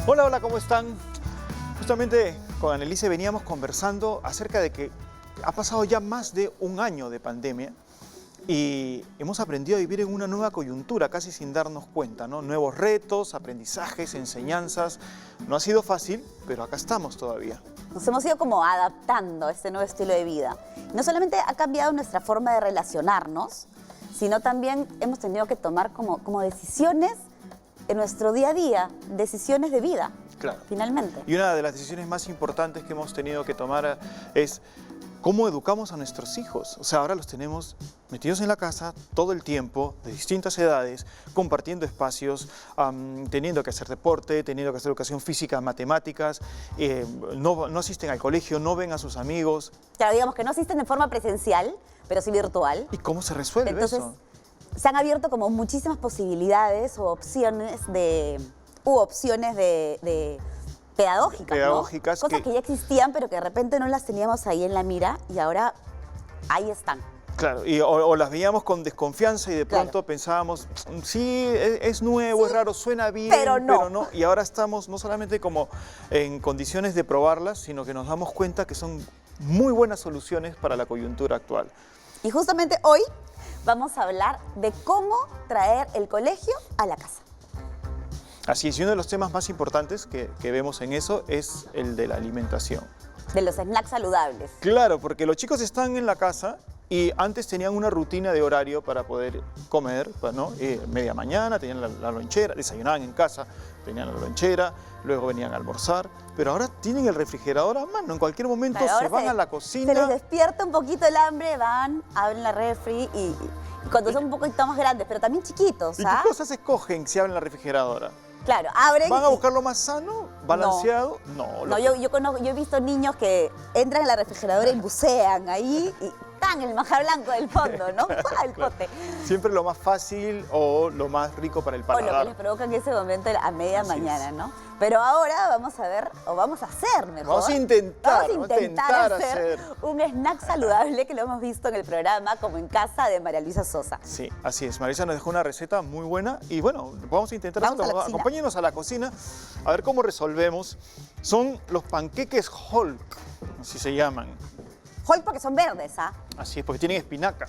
Hola, hola, ¿cómo están? Justamente con Annelise veníamos conversando acerca de que ha pasado ya más de un año de pandemia y hemos aprendido a vivir en una nueva coyuntura casi sin darnos cuenta, ¿no? Nuevos retos, aprendizajes, enseñanzas. No ha sido fácil, pero acá estamos todavía. Nos hemos ido como adaptando a este nuevo estilo de vida. No solamente ha cambiado nuestra forma de relacionarnos, sino también hemos tenido que tomar como decisiones en nuestro día a día, decisiones de vida, Claro. finalmente. Y una de las decisiones más importantes que hemos tenido que tomar es cómo educamos a nuestros hijos. O sea, ahora los tenemos metidos en la casa todo el tiempo, de distintas edades, compartiendo espacios, teniendo que hacer deporte, teniendo que hacer educación física, matemáticas, no asisten al colegio, no ven a sus amigos. Claro, digamos que no asisten de forma presencial, pero sí virtual. ¿Y cómo se resuelve Entonces, eso? se han abierto como muchísimas posibilidades o opciones de pedagógicas, Pedagógicas ¿no? Cosas que ya existían, pero que de repente no las teníamos ahí en la mira y ahora ahí están. Claro, o las veíamos con desconfianza y de pronto pensábamos, sí, es nuevo, es raro, suena bien, pero no. Y ahora estamos no solamente como en condiciones de probarlas, sino que nos damos cuenta que son muy buenas soluciones para la coyuntura actual. Y justamente hoy vamos a hablar de cómo traer el colegio a la casa. Así es, y uno de los temas más importantes que vemos en eso es el de la alimentación. De los snacks saludables. Claro, porque los chicos están en la casa y antes tenían una rutina de horario para poder comer, ¿no? Media mañana, tenían la lonchera, desayunaban en casa, tenían la lonchera, luego venían a almorzar, pero ahora tienen el refrigerador a mano, en cualquier momento Claro, se van a la cocina. Se les despierta un poquito el hambre, van, abren la refri y cuando son un poquito más grandes, pero también chiquitos, ¿Y ¿ah? qué cosas escogen si abren la refrigeradora? Claro, abren. ¿Van a buscar lo más sano, balanceado? No. Yo he visto niños que entran en la refrigeradora y bucean ahí y ¡tan! El manjar blanco del fondo, ¿no? El pote. Siempre lo más fácil o lo más rico para el O paladar. lo que les provoca en ese momento a media Así mañana, es. ¿no? Pero ahora vamos a ver, o vamos a hacer mejor. Vamos a intentar hacer un snack saludable que lo hemos visto en el programa Como en Casa de María Luisa Sosa. Sí, así es. Marisa nos dejó una receta muy buena y bueno, vamos a intentar Vamos hacerlo. a la cocina. Acompáñenos a la cocina a ver cómo resolvemos. Son los panqueques Hulk, así se llaman. Hoy porque son verdes, ¿ah? Así es, porque tienen espinaca,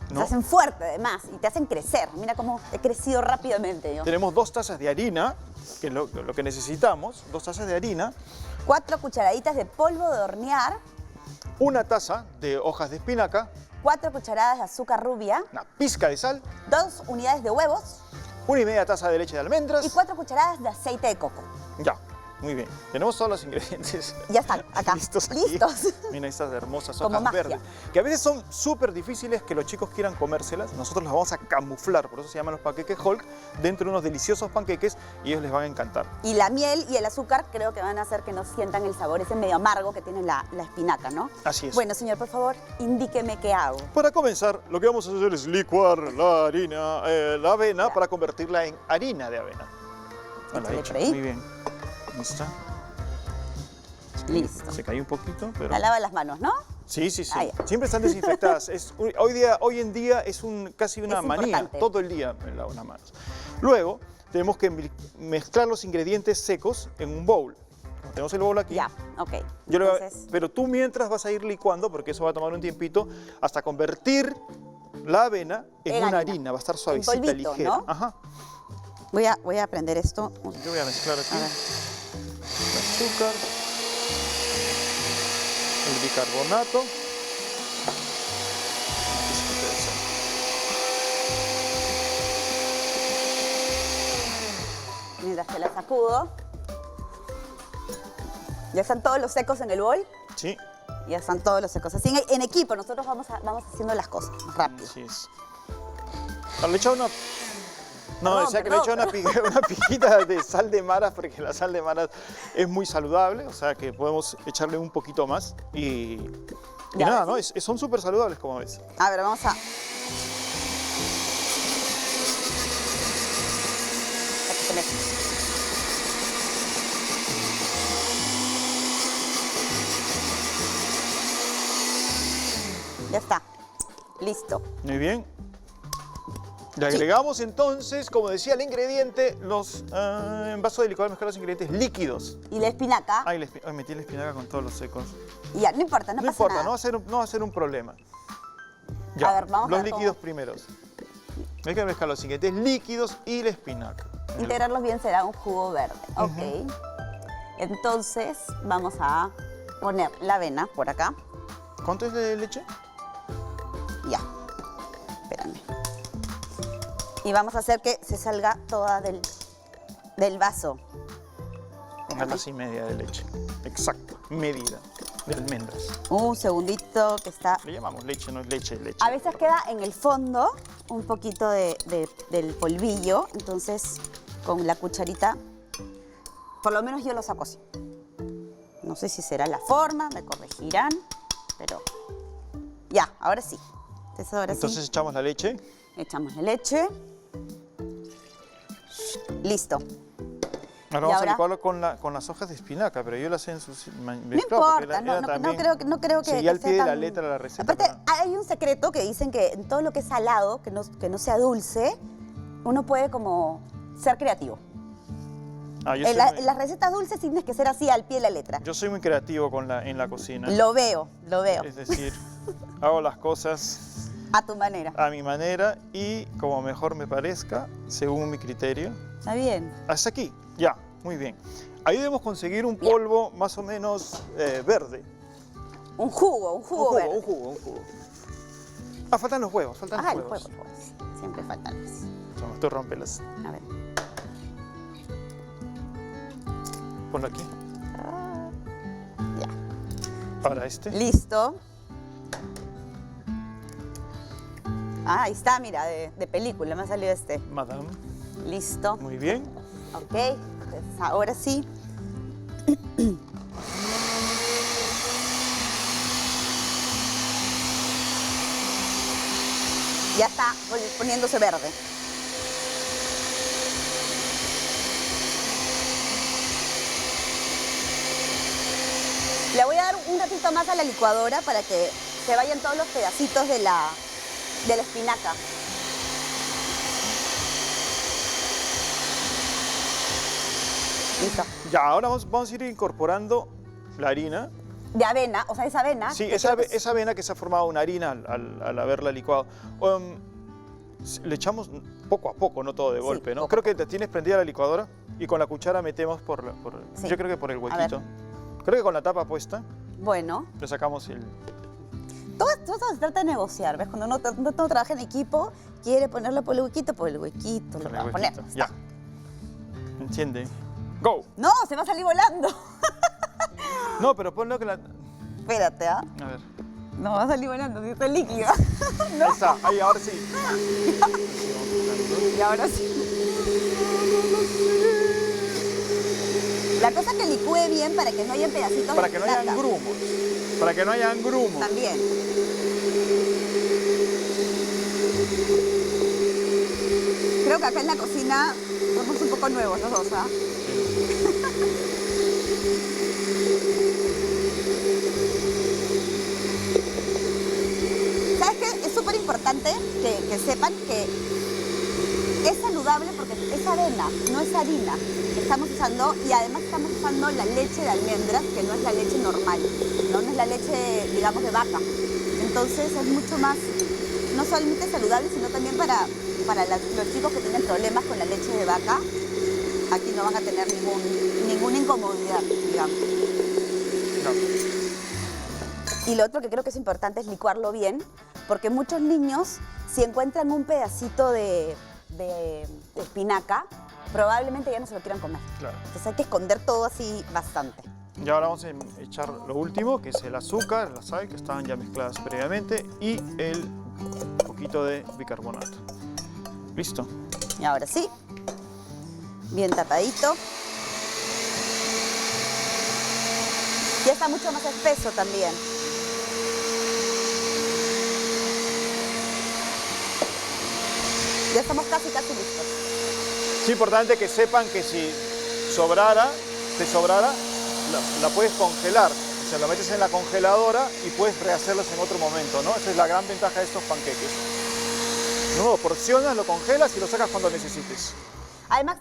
Se ¿no? hacen fuerte además y te hacen crecer. Mira cómo he crecido rápidamente yo. Tenemos 2 tazas de harina, que es lo que necesitamos, 2 tazas de harina, 4 cucharaditas de polvo de hornear, 1 taza de hojas de espinaca, 4 cucharadas de azúcar rubia, una pizca de sal, 2 unidades de huevos 1,5 taza de leche de almendras. y 4 cucharadas de aceite de coco. Ya, muy bien. Tenemos todos los ingredientes. Ya están, acá. Listos aquí. Listos. Mira estas hermosas Como hojas magia. verdes. Que a veces son súper difíciles que los chicos quieran comérselas. Nosotros las vamos a camuflar, por eso se llaman los panqueques Hulk, dentro de unos deliciosos panqueques y ellos les van a encantar. Y la miel y el azúcar creo que van a hacer que no sientan el sabor ese medio amargo que tiene la espinaca, ¿no? Así es. Bueno, señor, por favor, indíqueme qué hago. Para comenzar, lo que vamos a hacer es licuar la harina, la avena, para convertirla en harina de avena. Bueno, Échale hecho. por ahí. Muy bien. ¿Listo? Listo. Se cayó un poquito, pero... La lava las manos, ¿no? Sí, sí, sí. Ah, ya. Siempre están desinfectadas. Hoy en día es casi una Es manía. importante. Todo el día me lavo las manos. Luego, tenemos que mezclar los ingredientes secos en un bowl. Tenemos el bowl aquí. Ya, ok. Entonces... Pero tú mientras vas a ir licuando, porque eso va a tomar un tiempito, hasta convertir la avena en una harina. Va a estar suavecita, polvito, ligera. ¿no? Ajá. Voy a prender esto. Yo voy a mezclar aquí A ver. el azúcar, el bicarbonato. Mientras que la sacudo. Ya están todos los secos en el bol. Sí, Ya están todos los secos. Así en equipo, nosotros vamos haciendo las cosas más rápido. así es. Le he echado una... No, Perdón, decía que le he echado una pijita de sal de maras, porque la sal de maras es muy saludable, o sea que podemos echarle un poquito más y Ya, nada, ¿sí? ¿no? Son súper saludables, como ves. A ver, vamos a... Ya está. Listo. Muy bien. Le agregamos entonces, como decía el ingrediente, los en vaso de licuado mezclar los ingredientes líquidos. Y la espinaca. Ay, metí la espinaca con todos los secos. Y ya, no importa, no pasa nada. No va a ser un problema. Ya, A ver, vamos a los ver líquidos cómo. primeros. Hay que mezclar los ingredientes líquidos y la espinaca. Integrarlos bien será un jugo verde. Ok. Entonces vamos a poner la avena por acá. ¿Cuánto es de leche? Ya. Espérame. Y vamos a hacer que se salga toda del vaso. Una taza y media de leche. Exacto. Medida de almendras. Un segundito que está... Le llamamos leche, no es leche, leche. A veces queda en el fondo un poquito del polvillo. Entonces con la cucharita, por lo menos yo lo saco así. No sé si será la forma, me corregirán, pero ya, ahora sí. Entonces echamos la leche. Echamos la leche. Listo. Ahora vamos a licuarlo con las hojas de espinaca, pero yo las sé en sus... No importa, no creo que seguía al pie de sea la tan- letra la receta. Aparte, hay un secreto que dicen que en todo lo que es salado, que no sea dulce, uno puede como ser creativo. En las recetas dulces tienes que ser así al pie de la letra. Yo soy muy creativo en la cocina. Lo veo. Es decir, hago las cosas A tu manera. a mi manera y como mejor me parezca, según mi criterio. Está bien. Hasta aquí, ya, muy bien. Ahí debemos conseguir un polvo más o menos verde. Un jugo verde. Un jugo. Ah, faltan los huevos, Los huevos. Siempre faltan los. Toma, tú rómpelas. A ver. Ponlo aquí. Ya. Ahora este. Listo. Ah, ahí está, mira, de película me ha salido este. Madame. Listo. Muy bien. Ok, entonces ahora sí. Ya está poniéndose verde. Le voy a dar un ratito más a la licuadora para que se vayan todos los pedacitos de la espinaca. Listo. Ya, ahora vamos a ir incorporando la harina. De avena, o sea, esa avena. Sí, que esa creo que es- avena que se ha formado una harina al haberla licuado. Le echamos poco a poco, no todo de Sí, golpe, ¿no? poco Creo a que te tienes prendida la licuadora y con la cuchara metemos Sí. yo creo que por el A ver. huequito. Creo que con la tapa puesta Bueno, le sacamos el... todo esto se trata de negociar, ¿ves? Cuando uno trabaja en equipo, quiere ponerlo por el huequito lo con el va a poner. huequito. Ya. ¿Entiende? ¡Go! No, se va a salir volando. No, pero ponlo que la... Espérate, ¿ah? A ver. No va a salir volando, si está líquido. Ahí está, ahí, ahora sí. Y ahora sí. La cosa es que licúe bien para que no haya pedacitos Para de que no hayan espinaca. grumos. Para que no hayan grumos. También. Creo que acá en la cocina somos un poco nuevos los dos, ¿ah? ¿Sabes qué? Es súper importante que sepan que es saludable porque es avena, no es harina que estamos usando y además estamos usando la leche de almendras, que no es la leche normal, no es la leche, digamos, de vaca. Entonces es mucho más, no solamente saludable, sino también para los chicos que tienen problemas con la leche de vaca. Aquí no van a tener ninguna incomodidad, digamos. No. Y lo otro que creo que es importante es licuarlo bien, porque muchos niños, si encuentran un pedacito de espinaca, probablemente ya no se lo quieran comer. Claro. Entonces hay que esconder todo así bastante. Y ahora vamos a echar lo último, que es el azúcar, la sal, que estaban ya mezcladas previamente, y el poquito de bicarbonato. Listo. Y ahora sí, bien tapadito. Ya está mucho más espeso también. Ya estamos casi listos. Es importante que sepan que si te sobrara, la puedes congelar. O sea, lo metes en la congeladora y puedes rehacerlos en otro momento, ¿no? Esa es la gran ventaja de estos panqueques. No, porcionas, lo congelas y lo sacas cuando necesites. Además,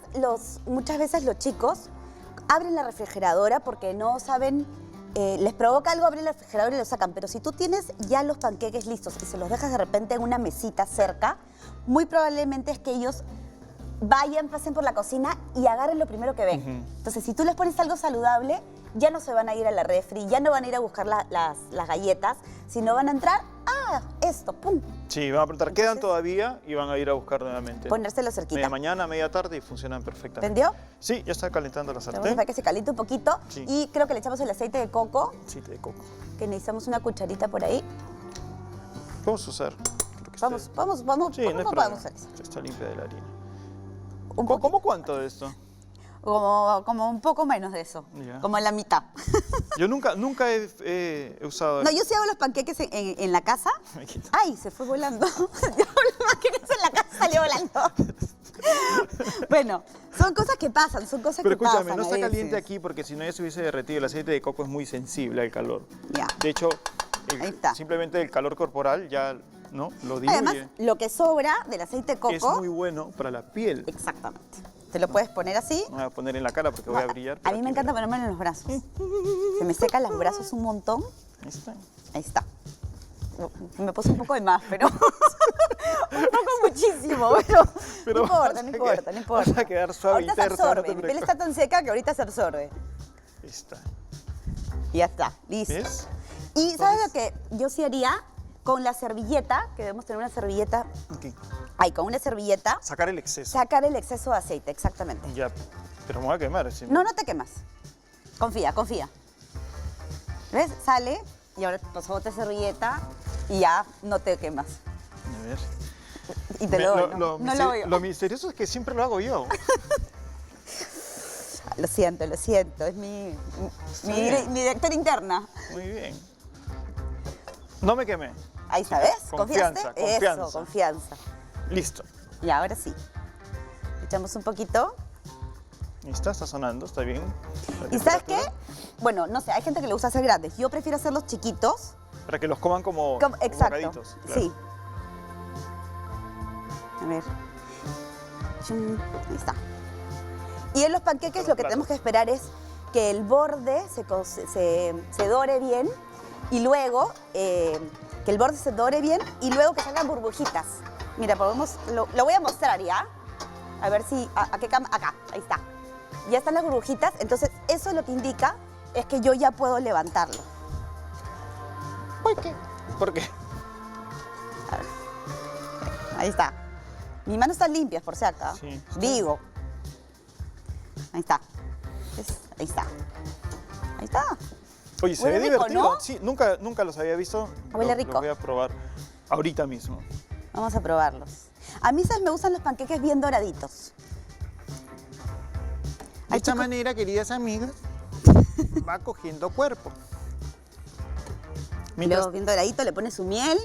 muchas veces los chicos abren la refrigeradora porque no saben, les provoca algo abrir la refrigeradora y lo sacan. Pero si tú tienes ya los panqueques listos y se los dejas de repente en una mesita cerca, muy probablemente es que ellos vayan, pasen por la cocina y agarren lo primero que ven. Entonces, si tú les pones algo saludable, ya no se van a ir a la refri, ya no van a ir a buscar las galletas, sino van a entrar, esto, pum. Sí, van a preguntar, Entonces, ¿quedan todavía? Y van a ir a buscar nuevamente. Ponérselo cerquita. Media mañana, media tarde y funcionan perfectamente. ¿Entendió? Sí, ya está calentando la Vamos a sartén. dejar que se caliente un poquito. Sí. Y creo que le echamos el aceite de coco, Aceite de coco. que necesitamos una cucharita por ahí. Vamos a usar. Creo que Vamos. Sí, no ¿Cómo es podemos problema. hacer eso? Está limpia de la harina. Un poco, ¿Cómo cuánto de esto? como un poco menos de eso, Ya. como la mitad. Yo nunca he usado... No, yo sí hago los panqueques en la casa. ¡Ay, se fue volando! Yo hago los panqueques en la casa, salió volando. Bueno, son cosas que pasan, son cosas Pero que pasan. escúchame, no está a caliente veces. aquí porque si no ya se hubiese derretido. El aceite de coco es muy sensible al calor. Ya. De hecho, Ahí está. simplemente el calor corporal ya ¿no? lo diluye. Además, lo que sobra del aceite de coco... Es muy bueno para la piel. Exactamente. Te lo puedes poner así. No me voy a poner en la cara porque voy a brillar. A pero mí me aquí encanta ponérmelo en los brazos. Se me secan los brazos un montón. Ahí está. Ahí está. Me puse un poco de más, pero... un poco muchísimo, pero no importa, no importa, no importa. Vas a quedar suave Ahorita y se tersa, no absorbe. te Mi piel preocupes. está tan seca que ahorita se absorbe. Ahí está. Y ya está, listo. ¿Ves? Y ¿sabes lo que yo sí haría? Con la servilleta, que debemos tener una servilleta... Aquí. Ahí, con una servilleta, Sacar el exceso. sacar el exceso de aceite, exactamente. Ya. Pero me voy a quemar. Si No, no te quemas. Confía, confía. ¿Ves? Sale y ahora pasó otra servilleta y ya no te quemas. A ver. Y te lo doy, ¿no? No lo hago yo. Lo misterioso es que siempre lo hago yo. Lo siento, es mi directora interna. Muy bien. No me quemé. Ahí está, ¿ves? Confianza, ¿Confiaste? confianza. Eso, confianza. Listo. Y ahora sí. Echamos un poquito. Ahí está sonando, está bien. La ¿Y sabes qué? temperatura. Bueno, no sé, hay gente que le gusta hacer grandes. Yo prefiero hacerlos chiquitos. Para que los coman como Exacto. bocaditos. Claro. Sí. A ver. Chum, ahí está. Y en los panqueques Los lo que platos. tenemos que esperar es que el borde se dore bien y luego que el borde se dore bien y luego que salgan burbujitas. Mira, lo voy a mostrar ya. A ver si a qué cámara. Acá, ahí está. Ya están las burbujitas, entonces eso lo que indica es que yo ya puedo levantarlo. ¿Por qué? ¿Por qué? A ver. Ahí está. Mis manos están limpias, por si acaso. Sí, está Digo. Ahí está. ¿Ves? Ahí está. Ahí está. Oye, se Huele ve rico, divertido. ¿no? Sí, nunca los había visto. Huele Lo rico. voy a probar ahorita mismo. Vamos a probarlos. A mí, ¿sabes? Me gustan los panqueques bien doraditos. De Ay, esta chicos. manera, queridas amigas, va cogiendo cuerpo. Y luego bien doradito, le pones su miel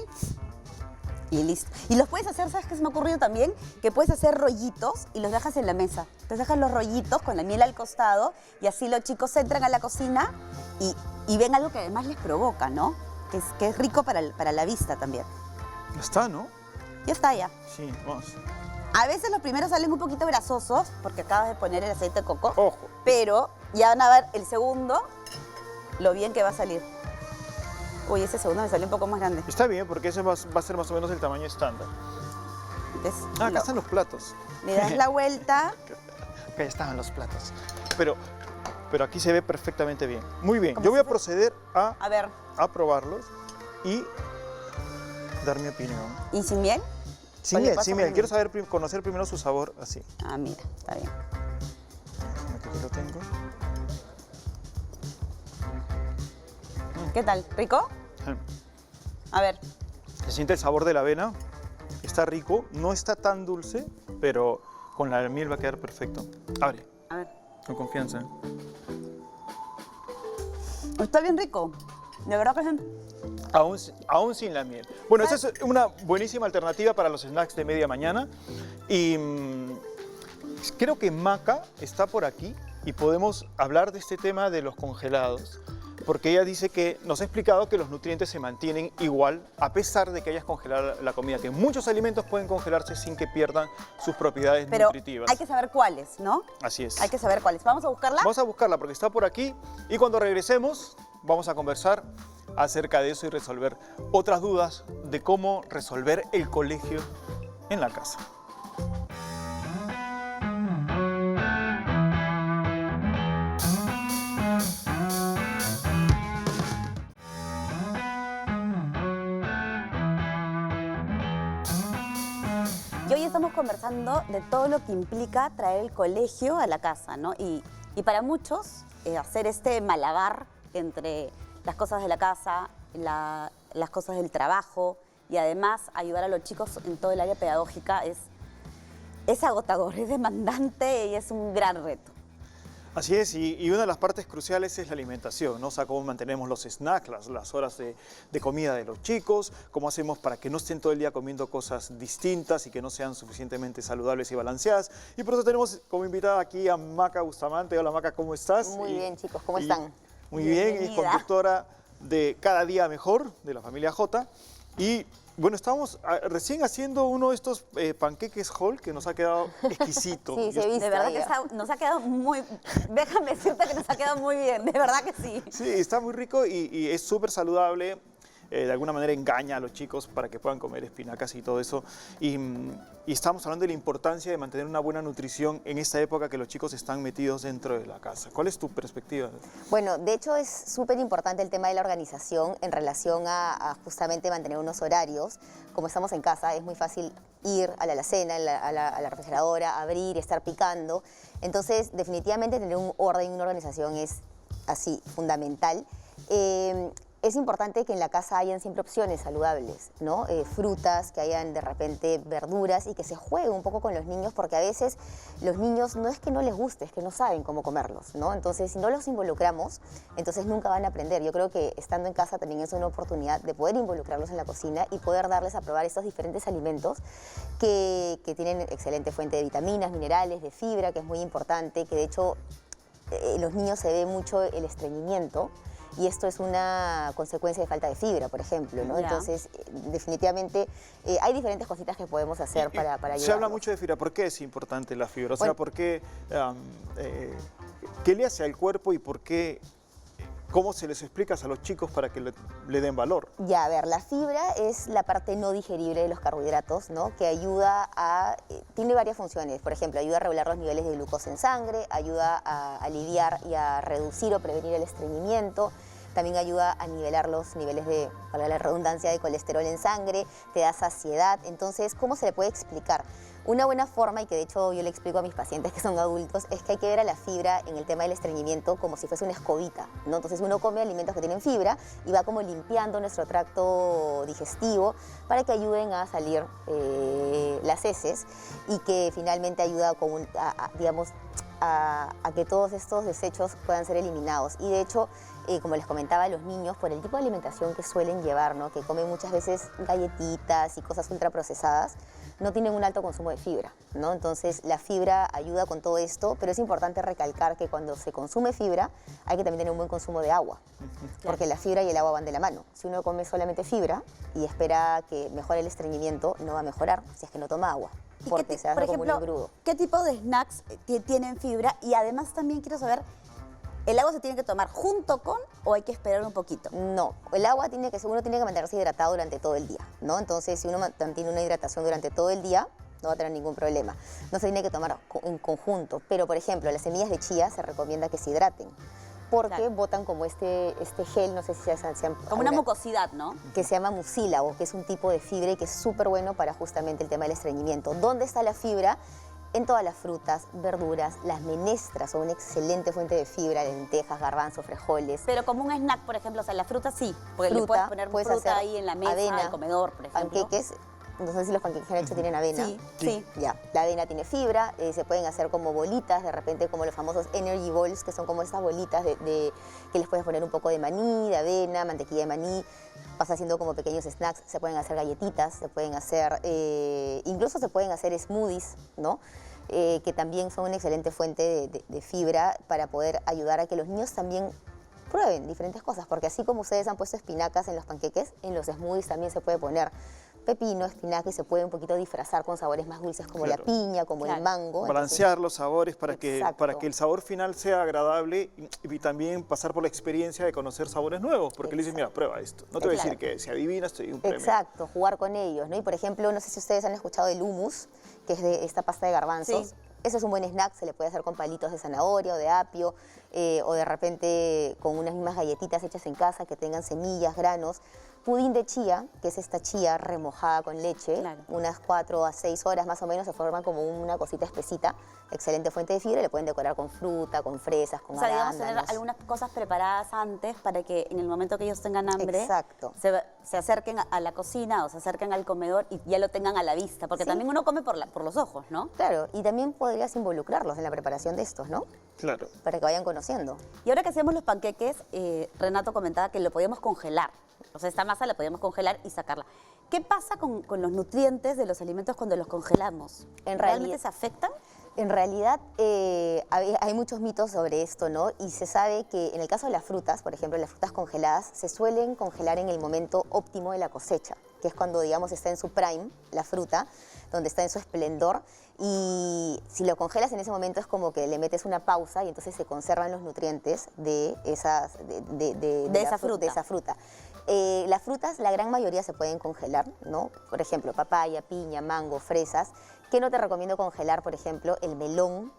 y listo. Y los puedes hacer, ¿sabes qué se me ha ocurrido también? Que puedes hacer rollitos y los dejas en la mesa. Entonces dejas los rollitos con la miel al costado y así los chicos entran a la cocina y ven algo que además les provoca, ¿no? Que es rico para la vista también. Está, ¿no? Ya está, ya. Sí, vamos. A veces los primeros salen un poquito grasosos porque acabas de poner el aceite de coco. Ojo. Pero ya van a ver el segundo, lo bien que va a salir. Uy, ese segundo me salió un poco más grande. Está bien, porque ese va a ser más o menos el tamaño estándar. ¿Ves? Ah, acá están los platos. Le das la vuelta. Acá estaban los platos. Pero aquí se ve perfectamente bien. Muy bien. ¿Cómo Yo voy se a ve? proceder A ver, a probarlos y dar mi opinión. ¿y sin miel? Sin Oye, miel, pásame sin miel. miel. Quiero conocer primero su sabor así. Ah, mira, está bien. Aquí lo tengo. ¿Qué tal? ¿Rico? A ver, Se siente el sabor de la avena. Está rico. No está tan dulce, pero con la miel va a quedar perfecto. Abre, a ver. con confianza. Está bien rico. De verdad que sí. Aún sin la miel. Bueno, esa es una buenísima alternativa para los snacks de media mañana. Y creo que Maca está por aquí y podemos hablar de este tema de los congelados. porque ella dice que nos ha explicado que los nutrientes se mantienen igual a pesar de que hayas congelado la comida, que muchos alimentos pueden congelarse sin que pierdan sus propiedades Pero nutritivas. hay que saber cuáles, ¿no? Así es. Hay que saber cuáles. ¿Vamos a buscarla? Vamos a buscarla porque está por aquí y cuando regresemos vamos a conversar acerca de eso y resolver otras dudas de cómo resolver el colegio en la casa. Y hoy estamos conversando de todo lo que implica traer el colegio a la casa, ¿no? Y para muchos, hacer este malabar entre las cosas de la casa, las cosas del trabajo y además ayudar a los chicos en todo el área pedagógica es agotador, es demandante y es un gran reto. Así es, y una de las partes cruciales es la alimentación, ¿no? O sea, cómo mantenemos los snacks, las horas de comida de los chicos, cómo hacemos para que no estén todo el día comiendo cosas distintas y que no sean suficientemente saludables y balanceadas. Y por eso tenemos como invitada aquí a Maca Bustamante. Hola Maca, ¿cómo estás? Muy bien, chicos, ¿cómo están? Muy bien, es Bienvenida. conductora de Cada Día Mejor, de la familia J. Y bueno, estamos recién haciendo uno de estos panqueques Hall que nos ha quedado exquisito. Sí, se viste. De verdad que Oiga. nos ha quedado muy... Déjame decirte que nos ha quedado muy bien, de verdad que sí. Sí, está muy rico y es súper saludable. De alguna manera engaña a los chicos para que puedan comer espinacas y todo eso. Y estamos hablando de la importancia de mantener una buena nutrición en esta época que los chicos están metidos dentro de la casa. ¿Cuál es tu perspectiva? Bueno, de hecho es súper importante el tema de la organización en relación a justamente mantener unos horarios. Como estamos en casa, es muy fácil ir a la alacena, a la refrigeradora, abrir, estar picando. Entonces, definitivamente tener un orden y una organización es así, fundamental. Es importante que en la casa hayan siempre opciones saludables, ¿no? Frutas, que hayan de repente verduras y que se juegue un poco con los niños, porque a veces los niños no es que no les guste, es que no saben cómo comerlos, ¿no? Entonces, si no los involucramos, entonces nunca van a aprender. Yo creo que estando en casa también es una oportunidad de poder involucrarlos en la cocina y poder darles a probar estos diferentes alimentos que tienen excelente fuente de vitaminas, minerales, de fibra, que es muy importante, que de hecho los niños se ve mucho el estreñimiento. Y esto es una consecuencia de falta de fibra, por ejemplo, ¿no? Ya. Entonces, definitivamente, hay diferentes cositas que podemos hacer para ayudar. Se habla mucho de fibra. ¿Por qué es importante la fibra? O sea, Bueno. ¿por qué, qué le hace al cuerpo y por qué, cómo se les explicas a los chicos para que le den valor? Ya, a ver, la fibra es la parte no digerible de los carbohidratos, ¿no? Que ayuda tiene varias funciones. Por ejemplo, ayuda a regular los niveles de glucosa en sangre, ayuda a aliviar y a reducir o prevenir el estreñimiento. También ayuda a nivelar los niveles de, para la redundancia, de colesterol en sangre, te da saciedad. Entonces, ¿cómo se le puede explicar? Una buena forma, y que de hecho yo le explico a mis pacientes que son adultos, es que hay que ver a la fibra en el tema del estreñimiento como si fuese una escobita, ¿no? Entonces uno come alimentos que tienen fibra y va como limpiando nuestro tracto digestivo para que ayuden a salir las heces y que finalmente ayuda con digamos, a que todos estos desechos puedan ser eliminados. Y de hecho, como les comentaba, los niños, por el tipo de alimentación que suelen llevar, ¿no? Que comen muchas veces galletitas y cosas ultraprocesadas, no tienen un alto consumo de fibra, ¿no? Entonces la fibra ayuda con todo esto, pero es importante recalcar que cuando se consume fibra hay que también tener un buen consumo de agua, porque la fibra y el agua van de la mano. Si uno come solamente fibra y espera que mejore el estreñimiento, no va a mejorar si es que no toma agua, ¿Y porque se va a por hacer como un ejemplo, engrudo. qué tipo de snacks tienen fibra? Y además también quiero saber, ¿el agua se tiene que tomar junto con o hay que esperar un poquito? No, el agua uno tiene que mantenerse hidratado durante todo el día, ¿no? Entonces, si uno mantiene una hidratación durante todo el día, no va a tener ningún problema. No se tiene que tomar en conjunto, pero por ejemplo, las semillas de chía se recomienda que se hidraten, porque Claro. botan como este gel, no sé si se han... Como una mucosidad, ¿no? que se llama mucílago, que es un tipo de fibra y que es súper bueno para justamente el tema del estreñimiento. ¿Dónde está la fibra? En todas las frutas, verduras, las menestras son una excelente fuente de fibra, lentejas, garbanzos, frijoles. Pero como un snack, por ejemplo, o sea, la fruta sí, porque le Fruta, puedes poner puedes fruta hacer ahí en la mesa, avena, el comedor, por ejemplo. Panqueques, no sé si los panqueques que han hecho tienen avena. Sí, sí. Ya, la avena tiene fibra, se pueden hacer como bolitas, de repente como los famosos energy balls, que son como estas bolitas que les puedes poner un poco de maní, de avena, mantequilla de maní, vas haciendo como pequeños snacks, se pueden hacer galletitas, se pueden hacer, incluso se pueden hacer smoothies, ¿no? Que también son una excelente fuente de fibra para poder ayudar a que los niños también prueben diferentes cosas, porque así como ustedes han puesto espinacas en los panqueques, en los smoothies también se puede poner pepino, espinaca, y se puede un poquito disfrazar con sabores más dulces como la piña, como el mango. Balancear los sabores para que Exacto. el sabor final sea agradable y también pasar por la experiencia de conocer sabores nuevos, porque le dices, mira, prueba esto. No te voy a decir que si adivinas te doy un premio. Exacto, jugar con ellos, ¿no? Y por ejemplo, no sé si ustedes han escuchado del hummus, que es de esta pasta de garbanzos. Sí. Ese es un buen snack, se le puede hacer con palitos de zanahoria o de apio, o de repente con unas mismas galletitas hechas en casa que tengan semillas, granos. Pudín de chía, que es esta chía remojada con leche, unas 4 a 6 horas más o menos, se forma como una cosita espesita, excelente fuente de fibra, y le pueden decorar con fruta, con fresas, con arándanos. Digamos, tener algunas cosas preparadas antes para que en el momento que ellos tengan hambre, Exacto. se acerquen a la cocina o se acerquen al comedor y ya lo tengan a la vista, porque también uno come por los ojos, ¿no? Claro, y también podrías involucrarlos en la preparación de estos, ¿no? Claro. Para que vayan conociendo. Y ahora que hacíamos los panqueques, Renato comentaba que lo podíamos congelar. O sea, esta masa la podíamos congelar y sacarla. ¿Qué pasa con los nutrientes de los alimentos cuando los congelamos? ¿Realmente se afectan? En realidad hay muchos mitos sobre esto, ¿no? Y se sabe que en el caso de las frutas, por ejemplo, las frutas congeladas, se suelen congelar en el momento óptimo de la cosecha, que es cuando, digamos, está en su prime, la fruta, donde está en su esplendor. Y si lo congelas en ese momento es como que le metes una pausa y entonces se conservan los nutrientes de esa fruta. Las frutas, la gran mayoría se pueden congelar, ¿no? Por ejemplo, papaya, piña, mango, fresas. ¿Qué no te recomiendo congelar? Por ejemplo, el melón.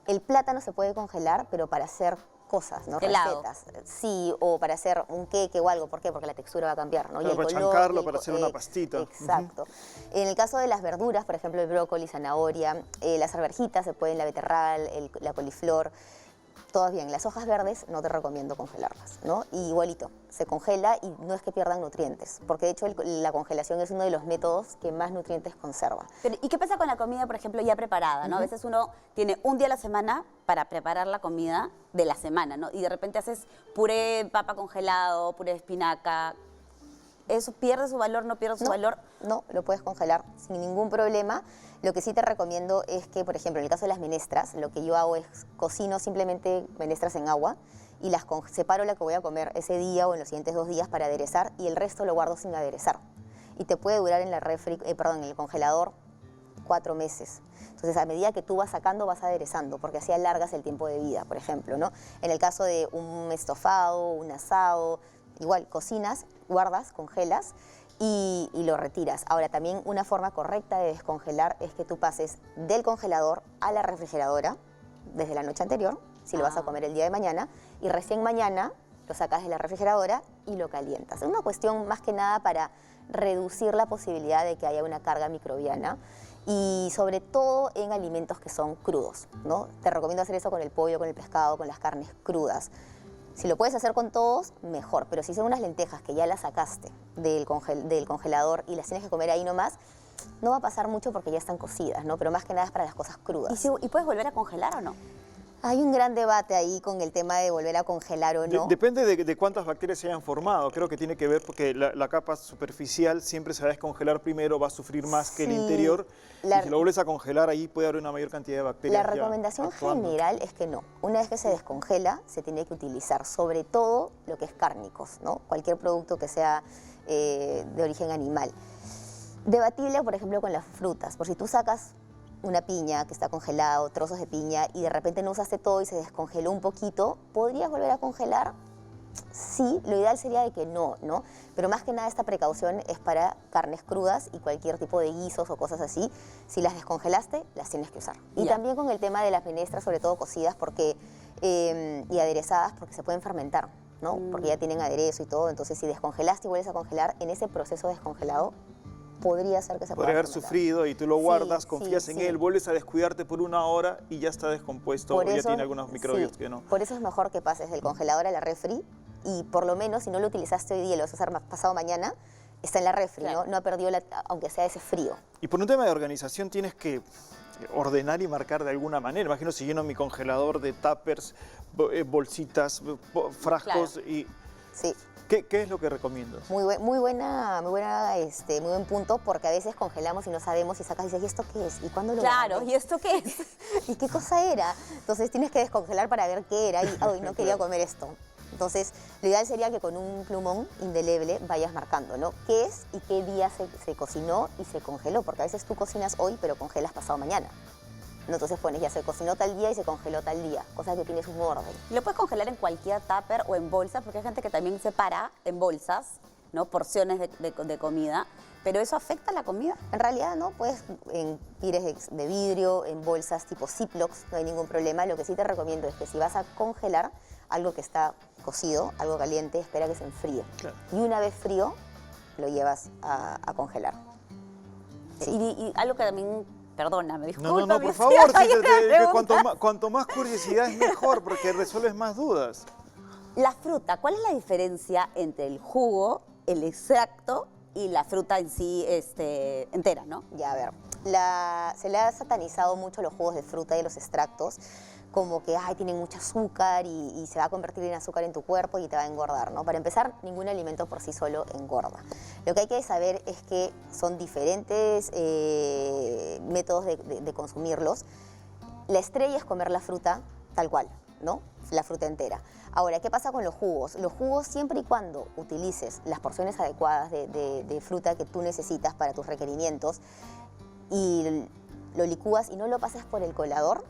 El plátano se puede congelar, pero para hacer cosas, ¿no? Helado. Recetas. Sí, o para hacer un queque o algo. ¿Por qué? Porque la textura va a cambiar, ¿no? Claro, y el para color, chancarlo, para hacer una pastita. Exacto. En el caso de las verduras, por ejemplo, el brócoli, zanahoria, las arvejitas se pueden, la beterral, la coliflor. Todas bien, las hojas verdes no te recomiendo congelarlas, ¿no? Y igualito, se congela y no es que pierdan nutrientes, porque de hecho la congelación es uno de los métodos que más nutrientes conserva. Pero, ¿y qué pasa con la comida, por ejemplo, ya preparada, ¿no? A veces uno tiene un día a la semana para preparar la comida de la semana, ¿no? Y de repente haces puré papa congelado, puré de espinaca. ¿Eso pierde su valor, no pierde su valor? No, lo puedes congelar sin ningún problema. Lo que sí te recomiendo es que, por ejemplo, en el caso de las menestras, lo que yo hago es cocino simplemente menestras en agua y separo la que voy a comer ese día o en los siguientes 2 días para aderezar, y el resto lo guardo sin aderezar. Y te puede durar en en el congelador 4 meses. Entonces, a medida que tú vas sacando, vas aderezando, porque así alargas el tiempo de vida, por ejemplo, ¿no? En el caso de un estofado, un asado, igual cocinas, guardas, congelas y lo retiras. Ahora, también una forma correcta de descongelar es que tú pases del congelador a la refrigeradora desde la noche anterior, si lo vas a comer el día de mañana, y recién mañana lo sacas de la refrigeradora y lo calientas. Es una cuestión más que nada para reducir la posibilidad de que haya una carga microbiana, y sobre todo en alimentos que son crudos, ¿no? Te recomiendo hacer eso con el pollo, con el pescado, con las carnes crudas. Si lo puedes hacer con todos, mejor, pero si son unas lentejas que ya las sacaste del congelador y las tienes que comer ahí nomás, no va a pasar mucho porque ya están cocidas, ¿no? Pero más que nada es para las cosas crudas. ¿Y puedes volver a congelar o no? Hay un gran debate ahí con el tema de volver a congelar o no. Depende de cuántas bacterias se hayan formado. Creo que tiene que ver porque la capa superficial siempre se va a descongelar primero, va a sufrir más que el interior. Y si lo vuelves a congelar, ahí puede haber una mayor cantidad de bacterias. La recomendación general es que no. Una vez que se descongela, se tiene que utilizar sobre todo lo que es cárnicos, ¿no? Cualquier producto que sea de origen animal. Debatible, por ejemplo, con las frutas. Por si tú sacas una piña que está congelado, trozos de piña, y de repente no usaste todo y se descongeló un poquito, ¿podrías volver a congelar? Sí, lo ideal sería de que no, ¿no? Pero más que nada esta precaución es para carnes crudas y cualquier tipo de guisos o cosas así. Si las descongelaste, las tienes que usar. Y también con el tema de las menestras, sobre todo cocidas y aderezadas, porque se pueden fermentar, ¿no? Porque ya tienen aderezo y todo. Entonces, si descongelaste y vuelves a congelar, en ese proceso descongelado, podría ser que se pueda podría haber fermentar. sufrido y tú lo guardas, confías en él, vuelves a descuidarte por 1 hora y ya está descompuesto, o ya tiene algunos microbios que no. Por eso es mejor que pases del congelador a la refri, y por lo menos si no lo utilizaste hoy día y lo vas a usar pasado mañana, está en la refri, ¿no? No ha perdido, aunque sea ese frío. Y por un tema de organización tienes que ordenar y marcar de alguna manera. Imagino si lleno mi congelador de tuppers, bolsitas, frascos y... Sí. ¿Qué es lo que recomiendo? Muy buen punto, porque a veces congelamos y no sabemos, y sacas y dices, ¿y esto qué es? ¿Y cuándo lo Claro, guardé? ¿y esto qué es? ¿Y qué cosa era? Entonces tienes que descongelar para ver qué era y, ay, no quería comer esto. Entonces, lo ideal sería que con un plumón indeleble vayas marcando, ¿no? ¿Qué es y qué día se cocinó y se congeló? Porque a veces tú cocinas hoy, pero congelas pasado mañana. ¿No? Entonces pones, ya se cocinó tal día y se congeló tal día, cosa que tienes un orden. Lo puedes congelar en cualquier tupper o en bolsas, porque hay gente que también separa en bolsas, ¿no? Porciones de comida, pero ¿eso afecta a la comida? En realidad no, puedes en pires de vidrio, en bolsas tipo Ziplocs, no hay ningún problema. Lo que sí te recomiendo es que si vas a congelar algo que está cocido, algo caliente, espera que se enfríe. Claro. Y una vez frío, lo llevas a congelar. Sí. Y algo que también, perdóname, No, no, disculpa. no, por favor, que cuanto más curiosidad es mejor, porque resuelves más dudas. La fruta, ¿cuál es la diferencia entre el jugo, el extracto y la fruta en sí entera, ¿no? Ya, a ver, se le ha satanizado mucho los jugos de fruta y los extractos, como que tienen mucho azúcar y se va a convertir en azúcar en tu cuerpo y te va a engordar, ¿no? Para empezar, ningún alimento por sí solo engorda. Lo que hay que saber es que son diferentes métodos de consumirlos. La estrella es comer la fruta tal cual, ¿no? La fruta entera. Ahora, ¿qué pasa con los jugos? Los jugos, siempre y cuando utilices las porciones adecuadas de fruta que tú necesitas para tus requerimientos y lo licúas y no lo pases por el colador,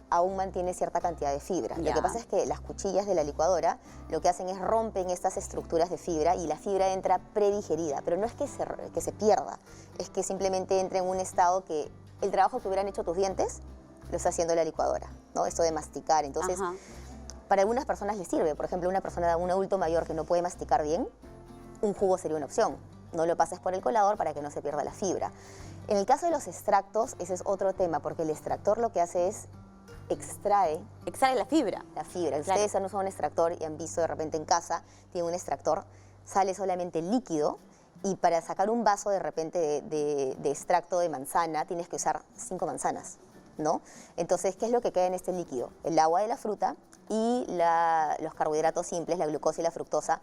aún mantiene cierta cantidad de fibra. Ya. Lo que pasa es que las cuchillas de la licuadora lo que hacen es rompen estas estructuras de fibra y la fibra entra predigerida, pero no es que se pierda, es que simplemente entra en un estado que el trabajo que hubieran hecho tus dientes lo está haciendo la licuadora, ¿no? Esto de masticar. Entonces, Ajá. para algunas personas les sirve. Por ejemplo, un adulto mayor que no puede masticar bien, un jugo sería una opción. No lo pases por el colador para que no se pierda la fibra. En el caso de los extractos, ese es otro tema, porque el extractor lo que hace es extrae Extrae la fibra. la fibra. Claro. Ustedes han usado un extractor y han visto de repente en casa, tiene un extractor, sale solamente líquido y para sacar un vaso de repente de extracto de manzana tienes que usar 5 manzanas, ¿no? Entonces, ¿qué es lo que queda en este líquido? El agua de la fruta y los carbohidratos simples, la glucosa y la fructosa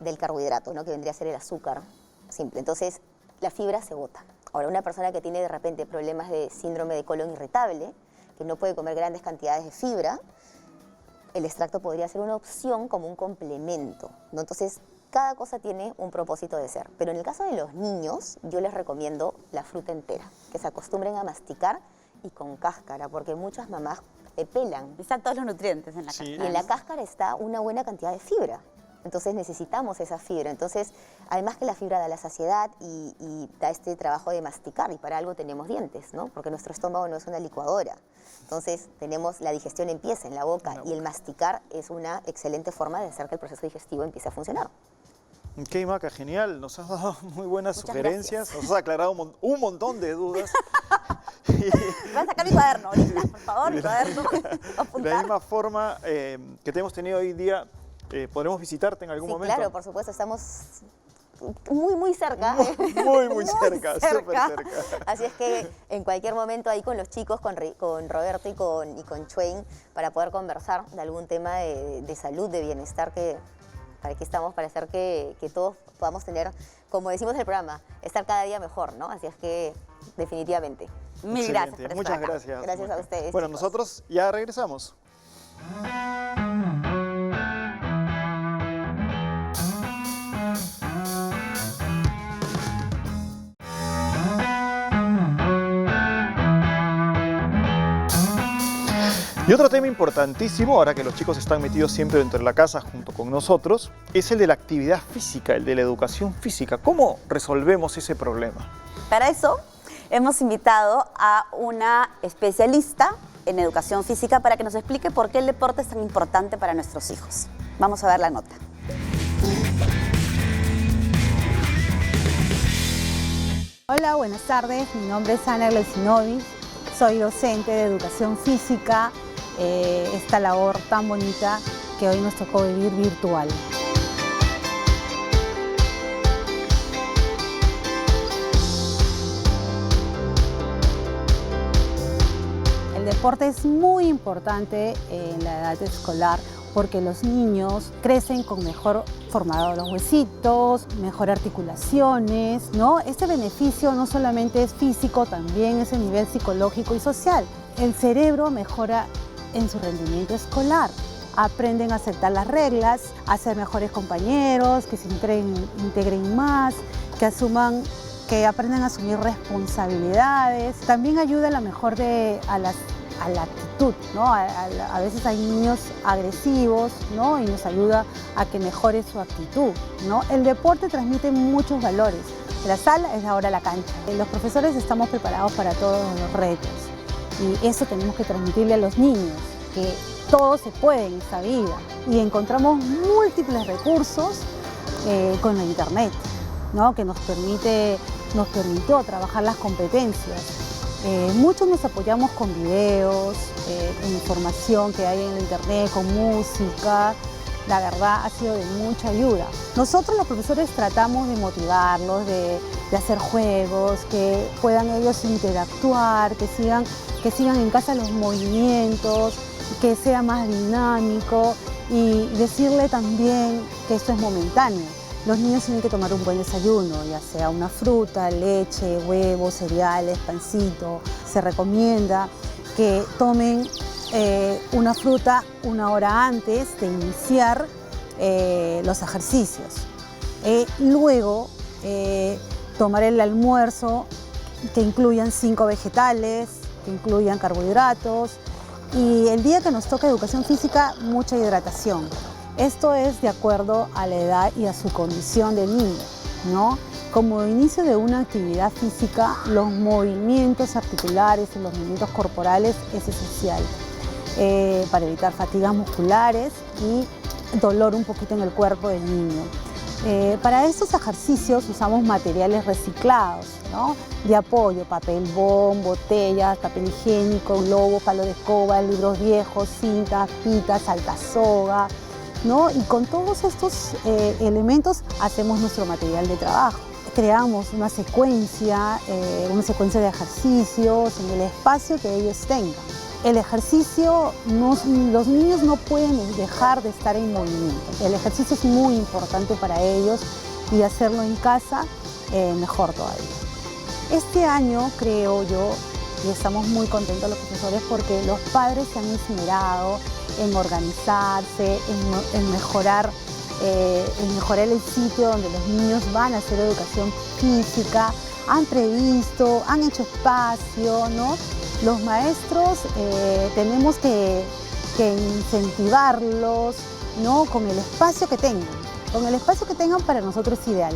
del carbohidrato, ¿no? Que vendría a ser el azúcar simple. Entonces, la fibra se bota. Ahora, una persona que tiene de repente problemas de síndrome de colon irritable, que no puede comer grandes cantidades de fibra, el extracto podría ser una opción como un complemento, ¿no? Entonces, cada cosa tiene un propósito de ser. Pero en el caso de los niños, yo les recomiendo la fruta entera, que se acostumbren a masticar y con cáscara, porque muchas mamás pelan. Están todos los nutrientes en la Sí. cáscara. Y en la cáscara está una buena cantidad de fibra. Entonces necesitamos esa fibra. Entonces, además que la fibra da la saciedad y da este trabajo de masticar, y para algo tenemos dientes, ¿no? Porque nuestro estómago no es una licuadora. Entonces, la digestión empieza en la boca y el masticar es una excelente forma de hacer que el proceso digestivo empiece a funcionar. Ok, Maca, genial. Nos has dado muy buenas Muchas sugerencias, nos has aclarado un montón de dudas. Voy a sacar mi cuaderno ahorita, por favor, mi cuaderno. De la Apuntar. misma forma que te hemos tenido hoy día, ¿podremos visitarte en algún Sí, momento? claro, por supuesto, estamos muy cerca. Muy cerca, súper cerca. Así es que en cualquier momento ahí con los chicos, con Roberto y con Chuen, para poder conversar de algún tema de salud, de bienestar, para aquí estamos, para hacer que todos podamos tener, como decimos en el programa, estar cada día mejor, ¿no? Así es que definitivamente. Mil Excelente. gracias por estar Muchas acá. gracias. Gracias a ustedes, Bueno, chicos. nosotros ya regresamos. Y otro tema importantísimo, ahora que los chicos están metidos siempre dentro de la casa junto con nosotros, es el de la actividad física, el de la educación física. ¿Cómo resolvemos ese problema? Para eso hemos invitado a una especialista en educación física para que nos explique por qué el deporte es tan importante para nuestros hijos. Vamos a ver la nota. Hola, buenas tardes. Mi nombre es Ana Glesinovic. Soy docente de educación física. Esta labor tan bonita que hoy nos tocó vivir virtual. El deporte es muy importante en la edad escolar porque los niños crecen con mejor formados los huesitos, mejor articulaciones, ¿no? Este beneficio no solamente es físico, también es a nivel psicológico y social. El cerebro mejora en su rendimiento escolar. aprenden a aceptar las reglas, a ser mejores compañeros, que se integren más, que aprendan a asumir responsabilidades. También ayuda a la mejor a la actitud, ¿no? A veces hay niños agresivos, ¿no? Y nos ayuda a que mejore su actitud, ¿no? El deporte transmite muchos valores. La sala es ahora la cancha. Los profesores estamos preparados para todos los retos y eso tenemos que transmitirle a los niños, que todo se puede en esta vida. Y encontramos múltiples recursos con la internet, ¿no? Que nos permitió trabajar las competencias. Muchos nos apoyamos con videos, información que hay en la internet, con música. La verdad ha sido de mucha ayuda. Nosotros los profesores tratamos de motivarlos, de hacer juegos, que puedan ellos interactuar, que sigan en casa los movimientos, que sea más dinámico y decirle también que esto es momentáneo. Los niños tienen que tomar un buen desayuno, ya sea una fruta, leche, huevos, cereales, pancito. Se recomienda que tomen una fruta 1 hora antes de iniciar los ejercicios. Luego, tomar el almuerzo que incluyan 5 vegetales, que incluyan carbohidratos. Y el día que nos toca educación física, mucha hidratación. Esto es de acuerdo a la edad y a su condición de niño, ¿no? Como inicio de una actividad física, los movimientos articulares y los movimientos corporales es esencial para evitar fatigas musculares y dolor un poquito en el cuerpo del niño. Para estos ejercicios usamos materiales reciclados, ¿no? De apoyo, papel bond, botellas, papel higiénico, globo, palo de escoba, libros viejos, cintas, pitas, alta soga, ¿no? Y con todos estos elementos hacemos nuestro material de trabajo. Creamos una secuencia de ejercicios en el espacio que ellos tengan. El ejercicio, los niños no pueden dejar de estar en movimiento. El ejercicio es muy importante para ellos y hacerlo en casa mejor todavía. Este año creo yo, y estamos muy contentos los profesores porque los padres se han esmerado en organizarse, en mejorar el sitio donde los niños van a hacer educación física, han previsto, han hecho espacio, ¿no? Los maestros tenemos que incentivarlos, ¿no? Con el espacio que tengan. Con el espacio que tengan para nosotros es ideal.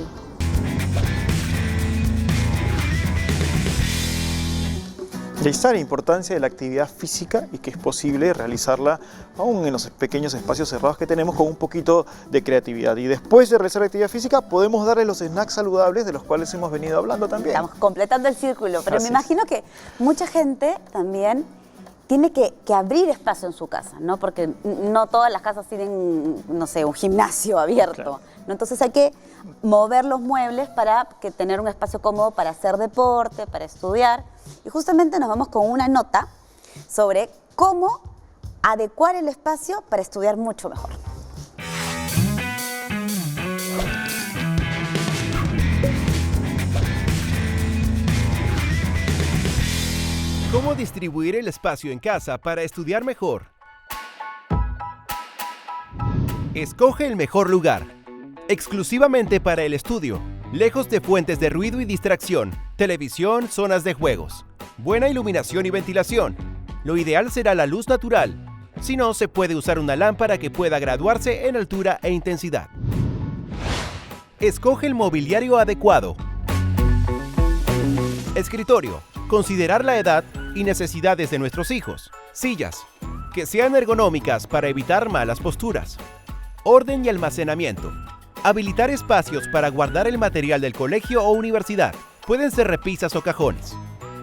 La importancia de la actividad física y que es posible realizarla aún en los pequeños espacios cerrados que tenemos con un poquito de creatividad. Y después de realizar la actividad física podemos darle los snacks saludables de los cuales hemos venido hablando también. Estamos completando el círculo, pero Así me imagino que mucha gente también tiene que abrir espacio en su casa, ¿no? Porque no todas las casas tienen, no sé, un gimnasio abierto. Claro. ¿No? Entonces hay que mover los muebles para tener un espacio cómodo para hacer deporte, para estudiar. Y justamente nos vamos con una nota sobre cómo adecuar el espacio para estudiar mucho mejor. ¿Cómo distribuir el espacio en casa para estudiar mejor? Escoge el mejor lugar, exclusivamente para el estudio, lejos de fuentes de ruido y distracción, televisión, zonas de juegos, buena iluminación y ventilación. Lo ideal será la luz natural, si no, se puede usar una lámpara que pueda graduarse en altura e intensidad. Escoge el mobiliario adecuado. Escritorio. Considerar la edad y necesidades de nuestros hijos. Sillas, que sean ergonómicas para evitar malas posturas. Orden y almacenamiento. Habilitar espacios para guardar el material del colegio o universidad. Pueden ser repisas o cajones.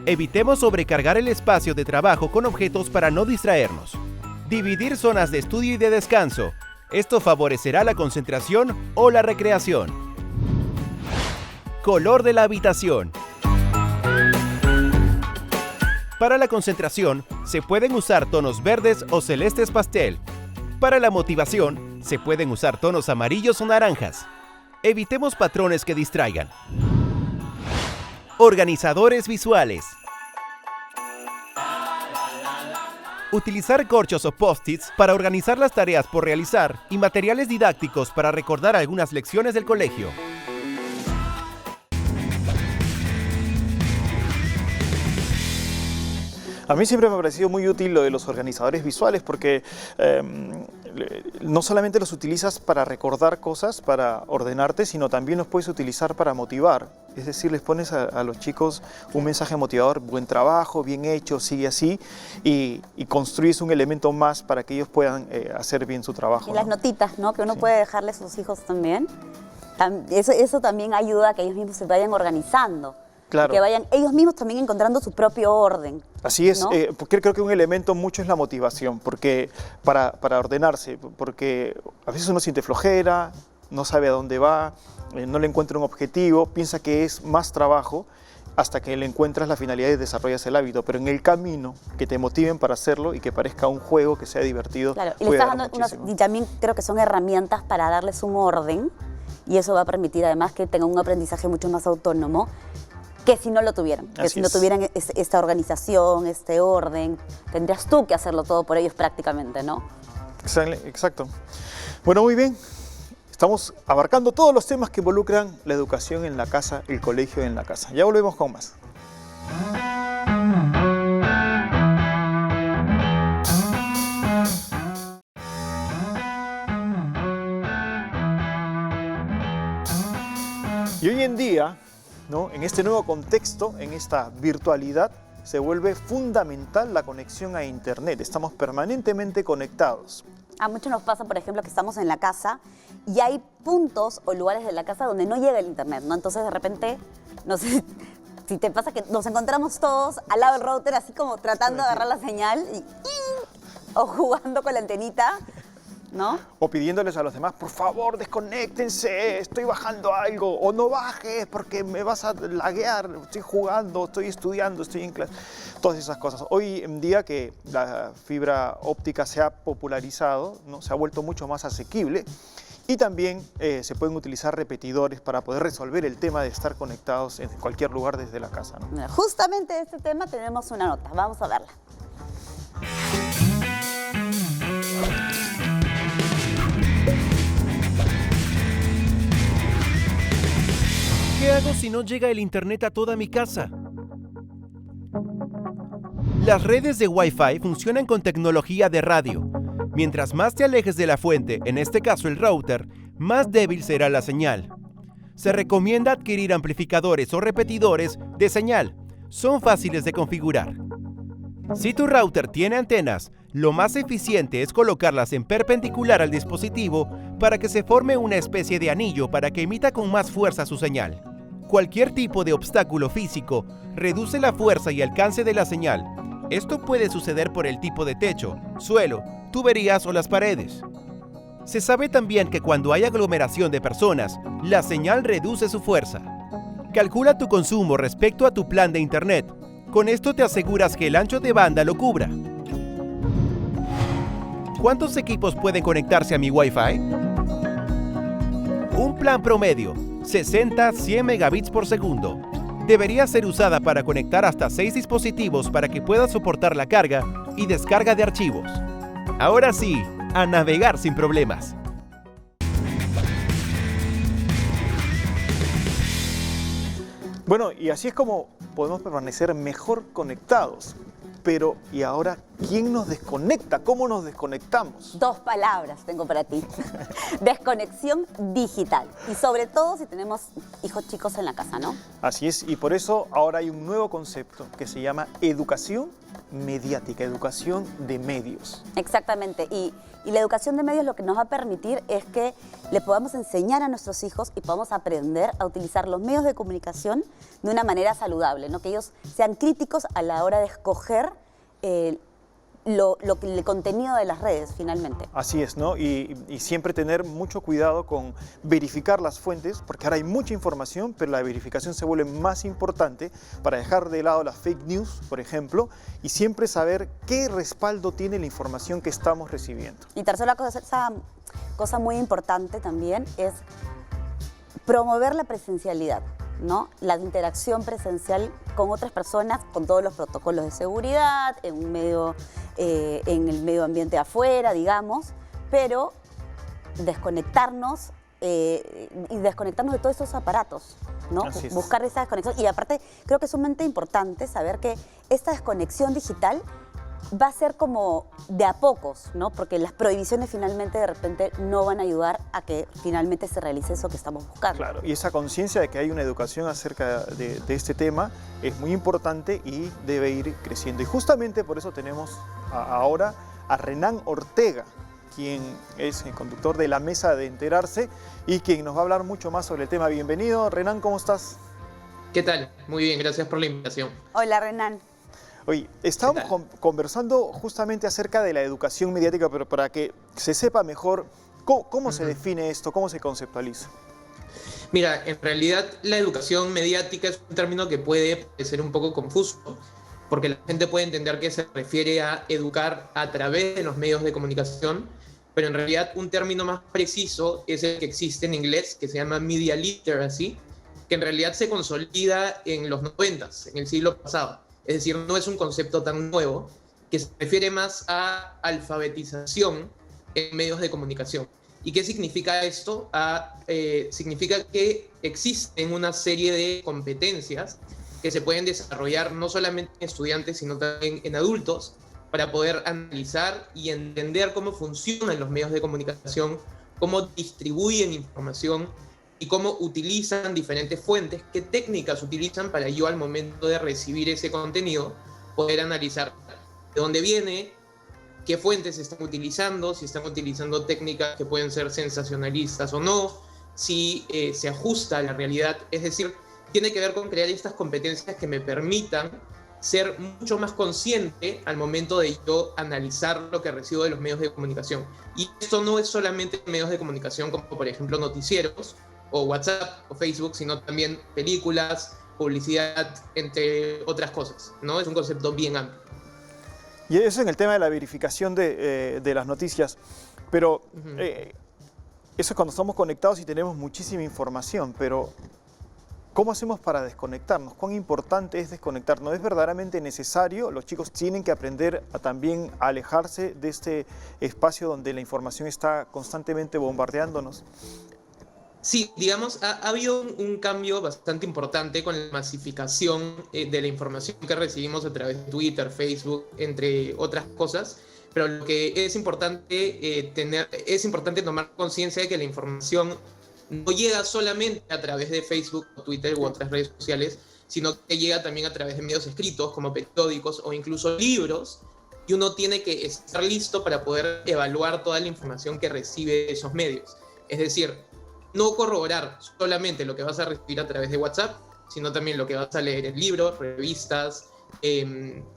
Evitemos sobrecargar el espacio de trabajo con objetos para no distraernos. Dividir zonas de estudio y de descanso. Esto favorecerá la concentración o la recreación. Color de la habitación. Para la concentración, se pueden usar tonos verdes o celestes pastel. Para la motivación, se pueden usar tonos amarillos o naranjas. Evitemos patrones que distraigan. Organizadores visuales. Utilizar corchos o post-its para organizar las tareas por realizar y materiales didácticos para recordar algunas lecciones del colegio. A mí siempre me ha parecido muy útil lo de los organizadores visuales porque no solamente los utilizas para recordar cosas, para ordenarte, sino también los puedes utilizar para motivar. Es decir, les pones a los chicos un mensaje motivador, buen trabajo, bien hecho, sigue así, y construyes un elemento más para que ellos puedan hacer bien su trabajo. Y las notitas, ¿no? Que uno puede dejarle a sus hijos también. Eso también ayuda a que ellos mismos se vayan organizando. Claro. Que vayan ellos mismos también encontrando su propio orden. Así es, ¿no? porque creo que un elemento mucho es la motivación, porque para ordenarse, porque a veces uno siente flojera, no sabe a dónde va, no le encuentra un objetivo, piensa que es más trabajo hasta que le encuentras la finalidad y desarrollas el hábito, pero en el camino que te motiven para hacerlo y que parezca un juego, que sea divertido, claro, y, puede le dar estás dando muchísimo. y también creo que son herramientas para darles un orden y eso va a permitir además que tengan un aprendizaje mucho más autónomo que si no lo tuvieran, Así no es. tuvieran esta organización, este orden, tendrías tú que hacerlo todo por ellos prácticamente, ¿no? Exacto. Bueno, muy bien. Estamos abarcando todos los temas que involucran la educación en la casa, el colegio en la casa. Ya volvemos con más. Y hoy en día, ¿no? En este nuevo contexto, en esta virtualidad, se vuelve fundamental la conexión a Internet. Estamos permanentemente conectados. A muchos nos pasa, por ejemplo, que estamos en la casa y hay puntos o lugares de la casa donde no llega el internet, ¿no? Entonces, de repente, no sé si te pasa que nos encontramos todos al lado del router, así como tratando de agarrar la señal o jugando con la antenita, ¿no? O pidiéndoles a los demás, por favor, desconéctense, estoy bajando algo, o no bajes porque me vas a laguear, estoy jugando, estoy estudiando, estoy en clase, todas esas cosas. Hoy en día que la fibra óptica se ha popularizado, ¿no? Se ha vuelto mucho más asequible y también se pueden utilizar repetidores para poder resolver el tema de estar conectados en cualquier lugar desde la casa, ¿no? Mira, justamente de este tema tenemos una nota, vamos a verla. ¿Qué hago si no llega el internet a toda mi casa? Las redes de Wi-Fi funcionan con tecnología de radio. Mientras más te alejes de la fuente, en este caso el router, más débil será la señal. Se recomienda adquirir amplificadores o repetidores de señal. Son fáciles de configurar. Si tu router tiene antenas, lo más eficiente es colocarlas en perpendicular al dispositivo para que se forme una especie de anillo para que emita con más fuerza su señal. Cualquier tipo de obstáculo físico reduce la fuerza y alcance de la señal. Esto puede suceder por el tipo de techo, suelo, tuberías o las paredes. Se sabe también que cuando hay aglomeración de personas, la señal reduce su fuerza. Calcula tu consumo respecto a tu plan de internet. Con esto te aseguras que el ancho de banda lo cubra. ¿Cuántos equipos pueden conectarse a mi Wi-Fi? Un plan promedio, 60-100 megabits por segundo. Debería ser usada para conectar hasta 6 dispositivos para que pueda soportar la carga y descarga de archivos. Ahora sí, a navegar sin problemas. Bueno, y así es como podemos permanecer mejor conectados. Pero, ¿y ahora quién nos desconecta? ¿Cómo nos desconectamos? Dos palabras tengo para ti. Desconexión digital. Y sobre todo si tenemos hijos chicos en la casa, ¿no? Así es, y por eso ahora hay un nuevo concepto que se llama educación mediática, educación de medios. Exactamente. Y la educación de medios lo que nos va a permitir es que le podamos enseñar a nuestros hijos y podamos aprender a utilizar los medios de comunicación de una manera saludable, ¿no? Que ellos sean críticos a la hora de escoger el contenido de las redes, finalmente. Así es, ¿no? Y siempre tener mucho cuidado con verificar las fuentes, porque ahora hay mucha información, pero la verificación se vuelve más importante para dejar de lado las fake news, por ejemplo, y siempre saber qué respaldo tiene la información que estamos recibiendo. Y tercera cosa muy importante también es promover la presencialidad. ¿no? La interacción presencial con otras personas, con todos los protocolos de seguridad, en el medio ambiente afuera, digamos, pero desconectarnos y desconectarnos de todos esos aparatos, ¿no? Así es. Buscar esa desconexión. Y aparte, creo que es sumamente importante saber que esta desconexión digital va a ser como de a pocos, ¿no? Porque las prohibiciones finalmente de repente no van a ayudar a que finalmente se realice eso que estamos buscando. Claro, y esa conciencia de que hay una educación acerca de este tema es muy importante y debe ir creciendo. Y justamente por eso tenemos ahora a Renan Ortega, quien es el conductor de la Mesa de Enterarse y quien nos va a hablar mucho más sobre el tema. Bienvenido, Renan, ¿cómo estás? ¿Qué tal? Muy bien, gracias por la invitación. Hola, Renan. Oye, estábamos conversando justamente acerca de la educación mediática, pero para que se sepa mejor, ¿cómo se define esto? ¿Cómo se conceptualiza? Mira, en realidad la educación mediática es un término que puede ser un poco confuso, porque la gente puede entender que se refiere a educar a través de los medios de comunicación, pero en realidad un término más preciso es el que existe en inglés, que se llama media literacy, que en realidad se consolida en los 90s, en el siglo pasado. Es decir, no es un concepto tan nuevo, que se refiere más a alfabetización en medios de comunicación. ¿Y qué significa esto? Significa que existen una serie de competencias que se pueden desarrollar no solamente en estudiantes, sino también en adultos, para poder analizar y entender cómo funcionan los medios de comunicación, cómo distribuyen información y cómo utilizan diferentes fuentes, qué técnicas utilizan para yo al momento de recibir ese contenido poder analizar de dónde viene, qué fuentes están utilizando, si están utilizando técnicas que pueden ser sensacionalistas o no, si se ajusta a la realidad. Es decir, tiene que ver con crear estas competencias que me permitan ser mucho más consciente al momento de yo analizar lo que recibo de los medios de comunicación. Y esto no es solamente medios de comunicación como por ejemplo noticieros, o WhatsApp o Facebook, sino también películas, publicidad, entre otras cosas, ¿no? Es un concepto bien amplio. Y eso en el tema de la verificación de las noticias, pero eso es cuando estamos conectados y tenemos muchísima información, pero ¿cómo hacemos para desconectarnos? ¿Cuán importante es desconectarnos? ¿Es verdaderamente necesario? Los chicos tienen que aprender a también alejarse de este espacio donde la información está constantemente bombardeándonos. Sí, digamos, ha habido un cambio bastante importante con la masificación de la información que recibimos a través de Twitter, Facebook, entre otras cosas, pero lo que es importante tomar conciencia de que la información no llega solamente a través de Facebook, o Twitter u otras redes sociales, sino que llega también a través de medios escritos como periódicos o incluso libros, y uno tiene que estar listo para poder evaluar toda la información que recibe de esos medios. Es decir, no corroborar solamente lo que vas a recibir a través de WhatsApp, sino también lo que vas a leer en libros, revistas,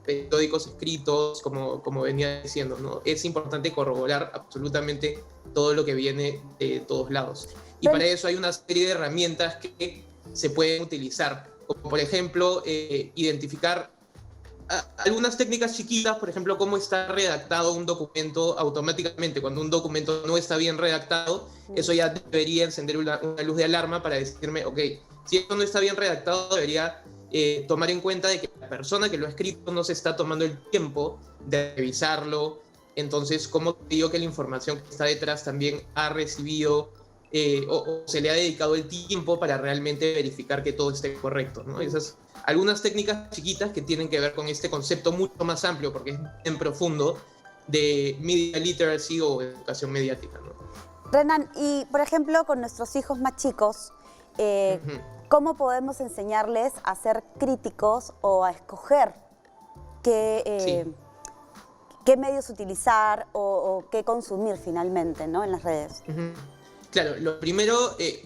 periódicos escritos, como venía diciendo, ¿no? Es importante corroborar absolutamente todo lo que viene de todos lados. Y para eso hay una serie de herramientas que se pueden utilizar, como por ejemplo, identificar algunas técnicas chiquitas, por ejemplo, cómo está redactado un documento automáticamente. Cuando un documento no está bien redactado, eso ya debería encender una luz de alarma para decirme, ok, si esto no está bien redactado, debería tomar en cuenta de que la persona que lo ha escrito no se está tomando el tiempo de revisarlo. Entonces, ¿cómo digo que la información que está detrás también ha recibido o se le ha dedicado el tiempo para realmente verificar que todo esté correcto, ¿no? Esas algunas técnicas chiquitas que tienen que ver con este concepto mucho más amplio, porque es en profundo, de media literacy o educación mediática, ¿no? Renan, y por ejemplo, con nuestros hijos más chicos, ¿cómo podemos enseñarles a ser críticos o a escoger qué medios utilizar o qué consumir finalmente, ¿no? En las redes? Claro, lo primero,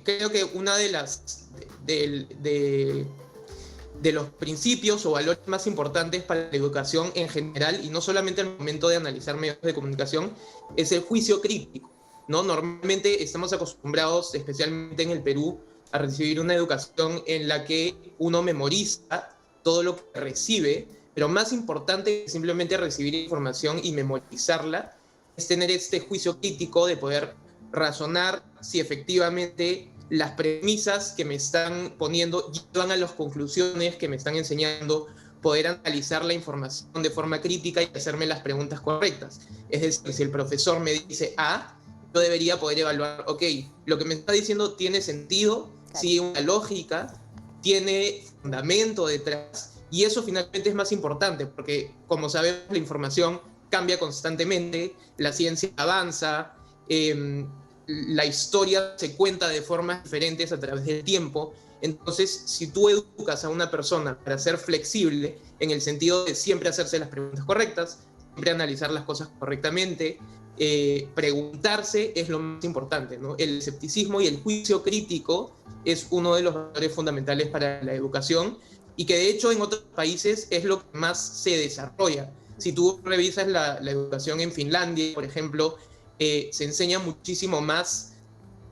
creo que una de los principios o valores más importantes para la educación en general, y no solamente al momento de analizar medios de comunicación, es el juicio crítico, ¿no? Normalmente estamos acostumbrados, especialmente en el Perú, a recibir una educación en la que uno memoriza todo lo que recibe, pero más importante que simplemente recibir información y memorizarla, es tener este juicio crítico de poder razonar si efectivamente las premisas que me están poniendo llevan a las conclusiones que me están enseñando, poder analizar la información de forma crítica y hacerme las preguntas correctas. Es decir, si el profesor me dice A, yo debería poder evaluar, ok, lo que me está diciendo tiene sentido, sigue una lógica, tiene fundamento detrás, y eso finalmente es más importante, porque como sabemos, la información cambia constantemente, la ciencia avanza, la historia se cuenta de formas diferentes a través del tiempo. Entonces, si tú educas a una persona para ser flexible, en el sentido de siempre hacerse las preguntas correctas, siempre analizar las cosas correctamente, preguntarse es lo más importante, ¿no? El escepticismo y el juicio crítico es uno de los valores fundamentales para la educación, y que de hecho en otros países es lo que más se desarrolla. Si tú revisas la educación en Finlandia, por ejemplo, se enseña muchísimo más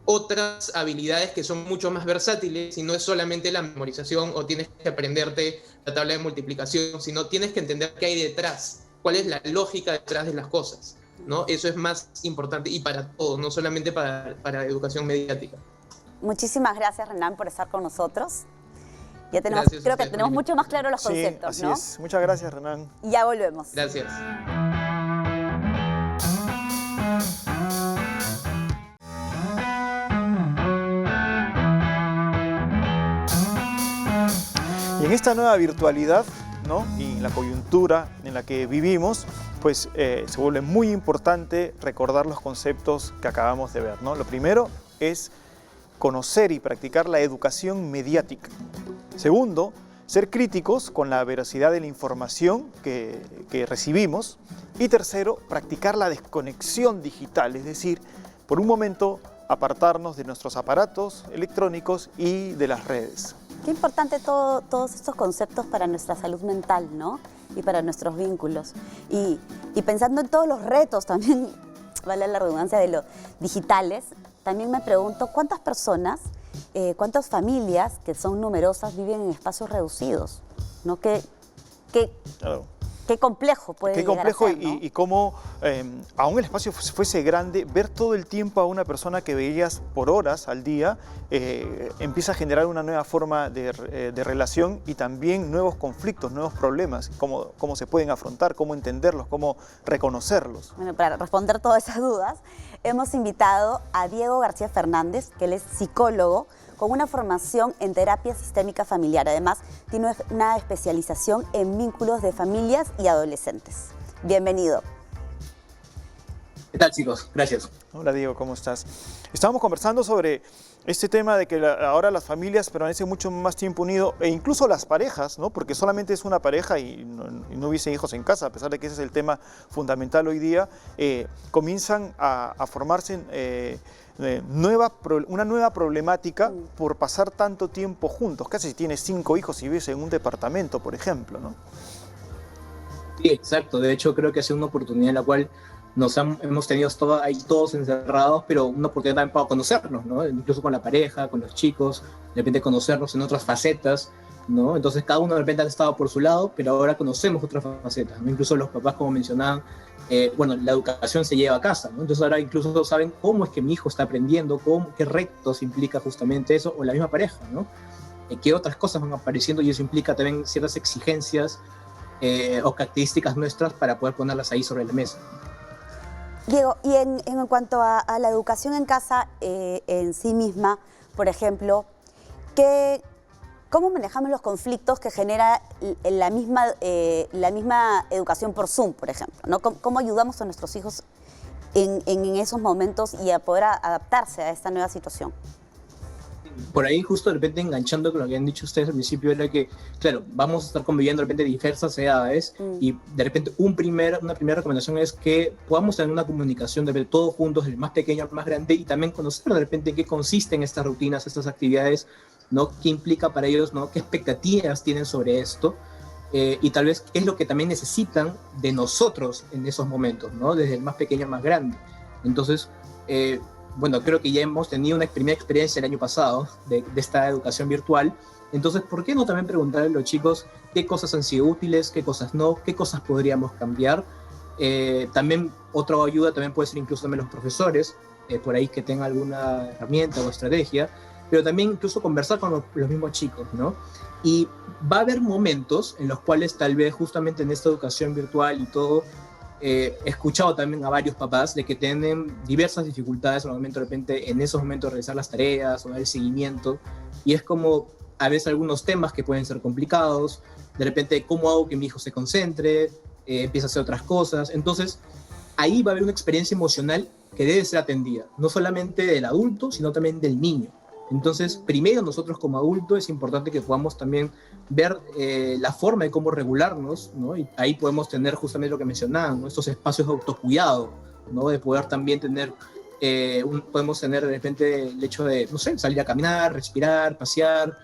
otras habilidades que son mucho más versátiles, y no es solamente la memorización o tienes que aprenderte la tabla de multiplicación, sino tienes que entender qué hay detrás, cuál es la lógica detrás de las cosas, ¿no? Eso es más importante, y para todo, no solamente para educación mediática. Muchísimas gracias, Renan, por estar con nosotros. Ya tenemos, Gracias a creo que ustedes, tenemos Paulina. mucho más claros los Sí, conceptos, así ¿no? es. Muchas gracias, Renan. Y ya volvemos. Gracias. Y en esta nueva virtualidad, ¿no?, y en la coyuntura en la que vivimos, pues se vuelve muy importante recordar los conceptos que acabamos de ver, ¿no? Lo primero es conocer y practicar la educación mediática. Segundo, ser críticos con la veracidad de la información que recibimos. Y tercero, practicar la desconexión digital, es decir, por un momento apartarnos de nuestros aparatos electrónicos y de las redes. Qué importante todos estos conceptos para nuestra salud mental, ¿no? Y para nuestros vínculos. Y pensando en todos los retos también, vale la redundancia, de los digitales, también me pregunto cuántas personas, cuántas familias que son numerosas viven en espacios reducidos, ¿no? Claro. Qué complejo puede Qué llegar a complejo, ser, ¿no? y cómo, aún el espacio fuese grande, ver todo el tiempo a una persona que veías por horas al día, empieza a generar una nueva forma de relación, y también nuevos conflictos, nuevos problemas, cómo se pueden afrontar, cómo entenderlos, cómo reconocerlos. Bueno, para responder todas esas dudas, hemos invitado a Diego García Fernández, que él es psicólogo con una formación en terapia sistémica familiar. Además, tiene una especialización en vínculos de familias y adolescentes. Bienvenido. ¿Qué tal, chicos? Gracias. Hola, Diego, ¿cómo estás? Estábamos conversando sobre este tema de que ahora las familias permanecen mucho más tiempo unidos, e incluso las parejas, ¿no? Porque solamente es una pareja y no hubiesen hijos en casa, a pesar de que ese es el tema fundamental hoy día, comienzan a formarse una nueva problemática por pasar tanto tiempo juntos. Casi si tienes 5 hijos y vives en un departamento, por ejemplo, ¿no? Sí, exacto. De hecho, creo que ha sido una oportunidad en la cual hemos tenido ahí todos encerrados, pero una oportunidad también para conocernos, ¿no? Incluso con la pareja, con los chicos, de repente conocernos en otras facetas, ¿no? Entonces cada uno de repente ha estado por su lado, pero ahora conocemos otras facetas, ¿no? Incluso los papás, como mencionaban, bueno, la educación se lleva a casa, ¿no? Entonces ahora incluso saben cómo es que mi hijo está aprendiendo, qué retos implica justamente eso, o la misma pareja, ¿no? Qué otras cosas van apareciendo, y eso implica también ciertas exigencias o características nuestras para poder ponerlas ahí sobre la mesa. Diego, y en cuanto a la educación en casa en sí misma, por ejemplo, ¿cómo manejamos los conflictos que genera la misma educación por Zoom, por ejemplo, ¿no? ¿Cómo ayudamos a nuestros hijos en esos momentos y a poder adaptarse a esta nueva situación? Por ahí, justo de repente enganchando con lo que han dicho ustedes al principio, era que, claro, vamos a estar conviviendo de repente diversas edades, y de repente una primera recomendación es que podamos tener una comunicación de repente todos juntos, el más pequeño al más grande, y también conocer de repente en qué consisten estas rutinas, estas actividades, ¿no? ¿Qué implica para ellos, ¿no? ¿Qué expectativas tienen sobre esto? Y tal vez qué es lo que también necesitan de nosotros en esos momentos, ¿no? Desde el más pequeño al más grande. Entonces, bueno, creo que ya hemos tenido una primera experiencia el año pasado de esta educación virtual. Entonces, ¿por qué no también preguntarle a los chicos qué cosas han sido útiles, qué cosas no, qué cosas podríamos cambiar? También otra ayuda también puede ser incluso también los profesores, por ahí que tengan alguna herramienta o estrategia, pero también incluso conversar con los mismos chicos, ¿no? Y va a haber momentos en los cuales tal vez justamente en esta educación virtual y todo, he escuchado también a varios papás de que tienen diversas dificultades al momento de repente en esos momentos de realizar las tareas o dar el seguimiento, y es como a veces algunos temas que pueden ser complicados, de repente cómo hago que mi hijo se concentre, empieza a hacer otras cosas, entonces ahí va a haber una experiencia emocional que debe ser atendida, no solamente del adulto, sino también del niño. Entonces, primero nosotros como adultos es importante que podamos también ver la forma de cómo regularnos, ¿no? Y ahí podemos tener justamente lo que mencionaban, ¿no? Estos espacios de autocuidado, ¿no? De poder también tener, podemos tener de repente el hecho de, no sé, salir a caminar, respirar, pasear,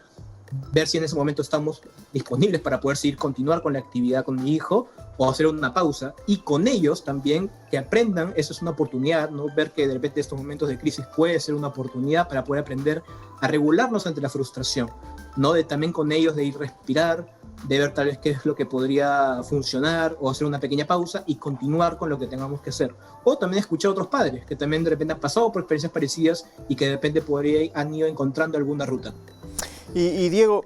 ver si en ese momento estamos disponibles para poder continuar con la actividad con mi hijo o hacer una pausa, y con ellos también que aprendan, eso es una oportunidad, ¿no? Ver que de repente estos momentos de crisis puede ser una oportunidad para poder aprender a regularnos ante la frustración, ¿no? De también con ellos de ir respirar, de ver tal vez qué es lo que podría funcionar o hacer una pequeña pausa y continuar con lo que tengamos que hacer. O también escuchar a otros padres que también de repente han pasado por experiencias parecidas y que de repente han ido encontrando alguna ruta. Y Diego,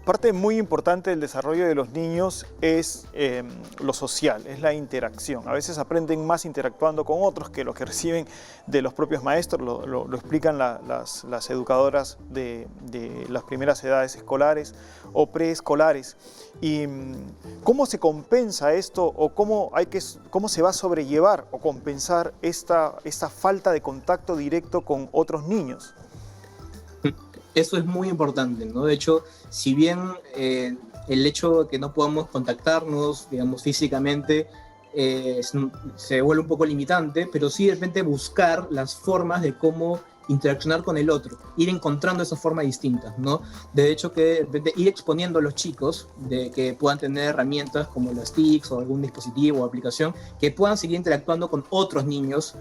parte muy importante del desarrollo de los niños es lo social, es la interacción. A veces aprenden más interactuando con otros que lo que reciben de los propios maestros, lo explican las educadoras de las primeras edades escolares o preescolares. ¿Y cómo se compensa esto o cómo se va a sobrellevar o compensar esta falta de contacto directo con otros niños? Eso es muy importante, ¿no? De hecho, si bien el hecho de que no podamos contactarnos, digamos, físicamente, se vuelve un poco limitante, pero sí de repente buscar las formas de cómo interaccionar con el otro, ir encontrando esas formas distintas, ¿no? De hecho, que de repente ir exponiendo a los chicos de que puedan tener herramientas como las TICs o algún dispositivo o aplicación, que puedan seguir interactuando con otros niños,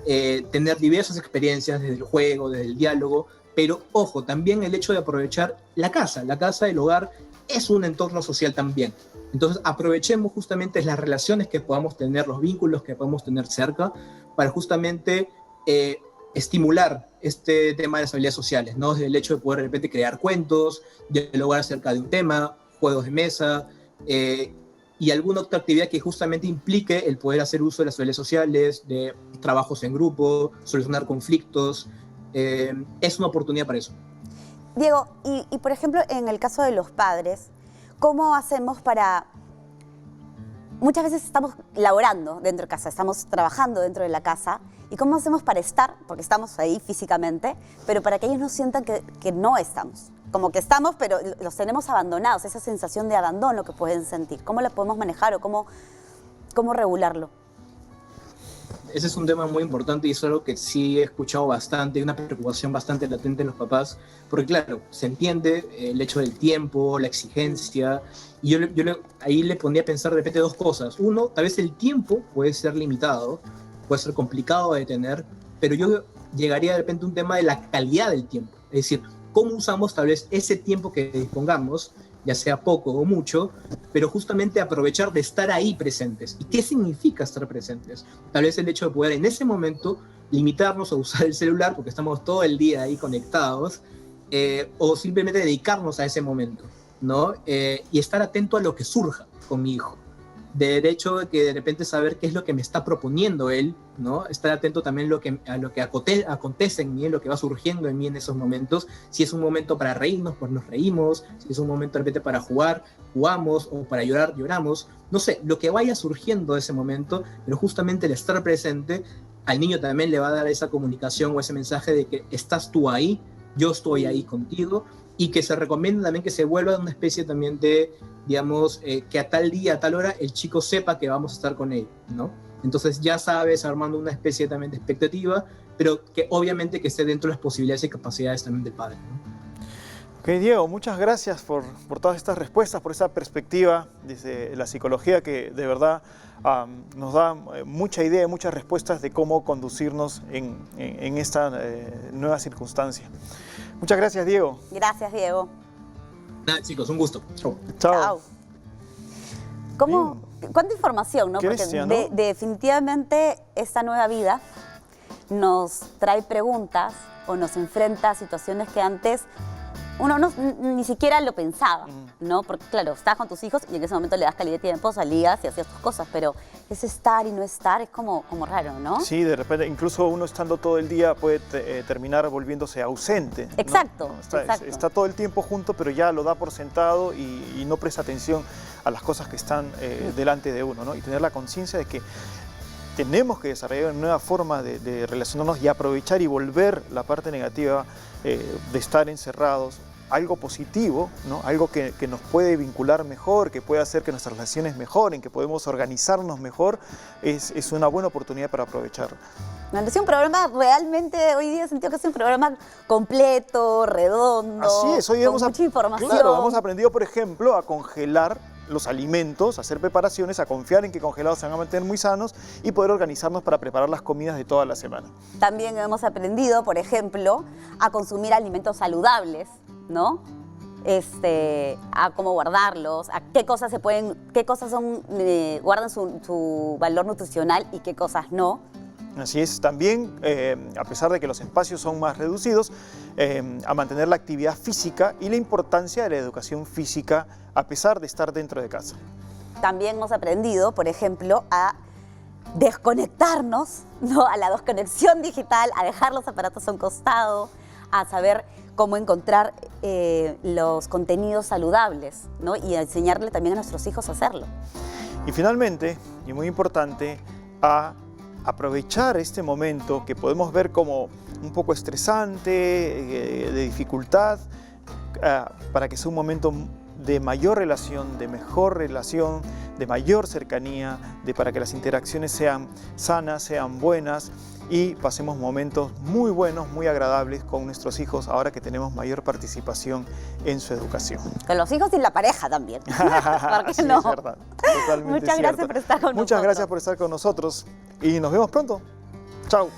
tener diversas experiencias desde el juego, desde el diálogo. Pero ojo, también el hecho de aprovechar la casa, el hogar es un entorno social también. Entonces aprovechemos justamente las relaciones que podamos tener, los vínculos que podamos tener cerca, para justamente estimular este tema de las habilidades sociales, ¿no? Desde el hecho de poder de repente crear cuentos, dialogar acerca de un tema, juegos de mesa, y alguna otra actividad que justamente implique el poder hacer uso de las habilidades sociales, de trabajos en grupo, solucionar conflictos. Es una oportunidad para eso. Diego, y por ejemplo, en el caso de los padres, ¿cómo hacemos para...? Muchas veces estamos laborando dentro de casa, estamos trabajando dentro de la casa, ¿y cómo hacemos para estar? Porque estamos ahí físicamente, pero para que ellos no sientan que no estamos. Como que estamos, pero los tenemos abandonados, esa sensación de abandono que pueden sentir. ¿Cómo la podemos manejar o cómo regularlo? Ese es un tema muy importante y es algo que sí he escuchado bastante, una preocupación bastante latente en los papás, porque claro, se entiende el hecho del tiempo, la exigencia, y yo ahí le ponía a pensar de repente dos cosas. Uno, tal vez el tiempo puede ser limitado, puede ser complicado de tener, pero yo llegaría de repente a un tema de la calidad del tiempo, es decir, cómo usamos tal vez ese tiempo que dispongamos, ya sea poco o mucho, pero justamente aprovechar de estar ahí presentes. ¿Y qué significa estar presentes? Tal vez el hecho de poder en ese momento limitarnos a usar el celular porque estamos todo el día ahí conectados, o simplemente dedicarnos a ese momento, ¿no? Y estar atento a lo que surja con mi hijo. De hecho, de que de repente saber qué es lo que me está proponiendo él, ¿no? Estar atento también a lo que acontece en mí, en lo que va surgiendo en mí en esos momentos. Si es un momento para reírnos, pues nos reímos. Si es un momento de repente para jugar, jugamos. O para llorar, lloramos. No sé, lo que vaya surgiendo de ese momento, pero justamente el estar presente, al niño también le va a dar esa comunicación o ese mensaje de que estás tú ahí, yo estoy ahí contigo. Y que se recomienda también que se vuelva una especie también de, digamos, que a tal día, a tal hora, el chico sepa que vamos a estar con él, ¿no? Entonces ya sabes, armando una especie también de expectativa, pero que obviamente que esté dentro de las posibilidades y capacidades también del padre, ¿no? Ok, Diego, muchas gracias por todas estas respuestas, por esa perspectiva desde la psicología que de verdad nos da mucha idea, muchas respuestas de cómo conducirnos en esta nueva circunstancia. Muchas gracias, Diego. Gracias, Diego. Nada, chicos, un gusto. Chau. Chao. ¿Cuánta información, no? Porque bestia, ¿no? Definitivamente esta nueva vida nos trae preguntas o nos enfrenta a situaciones que antes uno ni siquiera lo pensaba, ¿no? Porque claro, estás con tus hijos y en ese momento le das calidad de tiempo, salías y hacías tus cosas, pero ese estar y no estar es como raro, ¿no? Sí, de repente, incluso uno estando todo el día puede terminar volviéndose ausente, ¿no? Exacto, No, exacto. está todo el tiempo junto, pero ya lo da por sentado y no presta atención a las cosas que están delante de uno, ¿no? Y tener la conciencia de que tenemos que desarrollar una nueva forma de relacionarnos y aprovechar y volver la parte negativa de estar encerrados, algo positivo, ¿no? Algo que nos puede vincular mejor, que puede hacer que nuestras relaciones mejoren, que podemos organizarnos mejor, es una buena oportunidad para aprovecharlo. Es un programa realmente, hoy día he sentido que es un programa completo, redondo, Así es, hoy con hemos, mucha información. claro, hemos aprendido, por ejemplo, a congelar los alimentos, a hacer preparaciones, a confiar en que congelados se van a mantener muy sanos y poder organizarnos para preparar las comidas de toda la semana. También hemos aprendido, por ejemplo, a consumir alimentos saludables, ¿no? A cómo guardarlos, a qué cosas guardan su valor nutricional y qué cosas no. Así es, también, a pesar de que los espacios son más reducidos, a mantener la actividad física y la importancia de la educación física a pesar de estar dentro de casa. También hemos aprendido, por ejemplo, a desconectarnos, ¿no? A la desconexión digital, a dejar los aparatos a un costado, a saber cómo encontrar los contenidos saludables, ¿no? Y a enseñarle también a nuestros hijos a hacerlo. Y finalmente, y muy importante, a aprovechar este momento que podemos ver como un poco estresante, de dificultad, para que sea un momento de mayor relación, de mejor relación, de mayor cercanía, para que las interacciones sean sanas, sean buenas y pasemos momentos muy buenos, muy agradables con nuestros hijos ahora que tenemos mayor participación en su educación. Con los hijos y la pareja también. ¿Por qué Sí, no? es verdad, totalmente Muchas cierto. gracias por estar con nosotros. Muchas gracias por estar con nosotros y nos vemos pronto. Chao.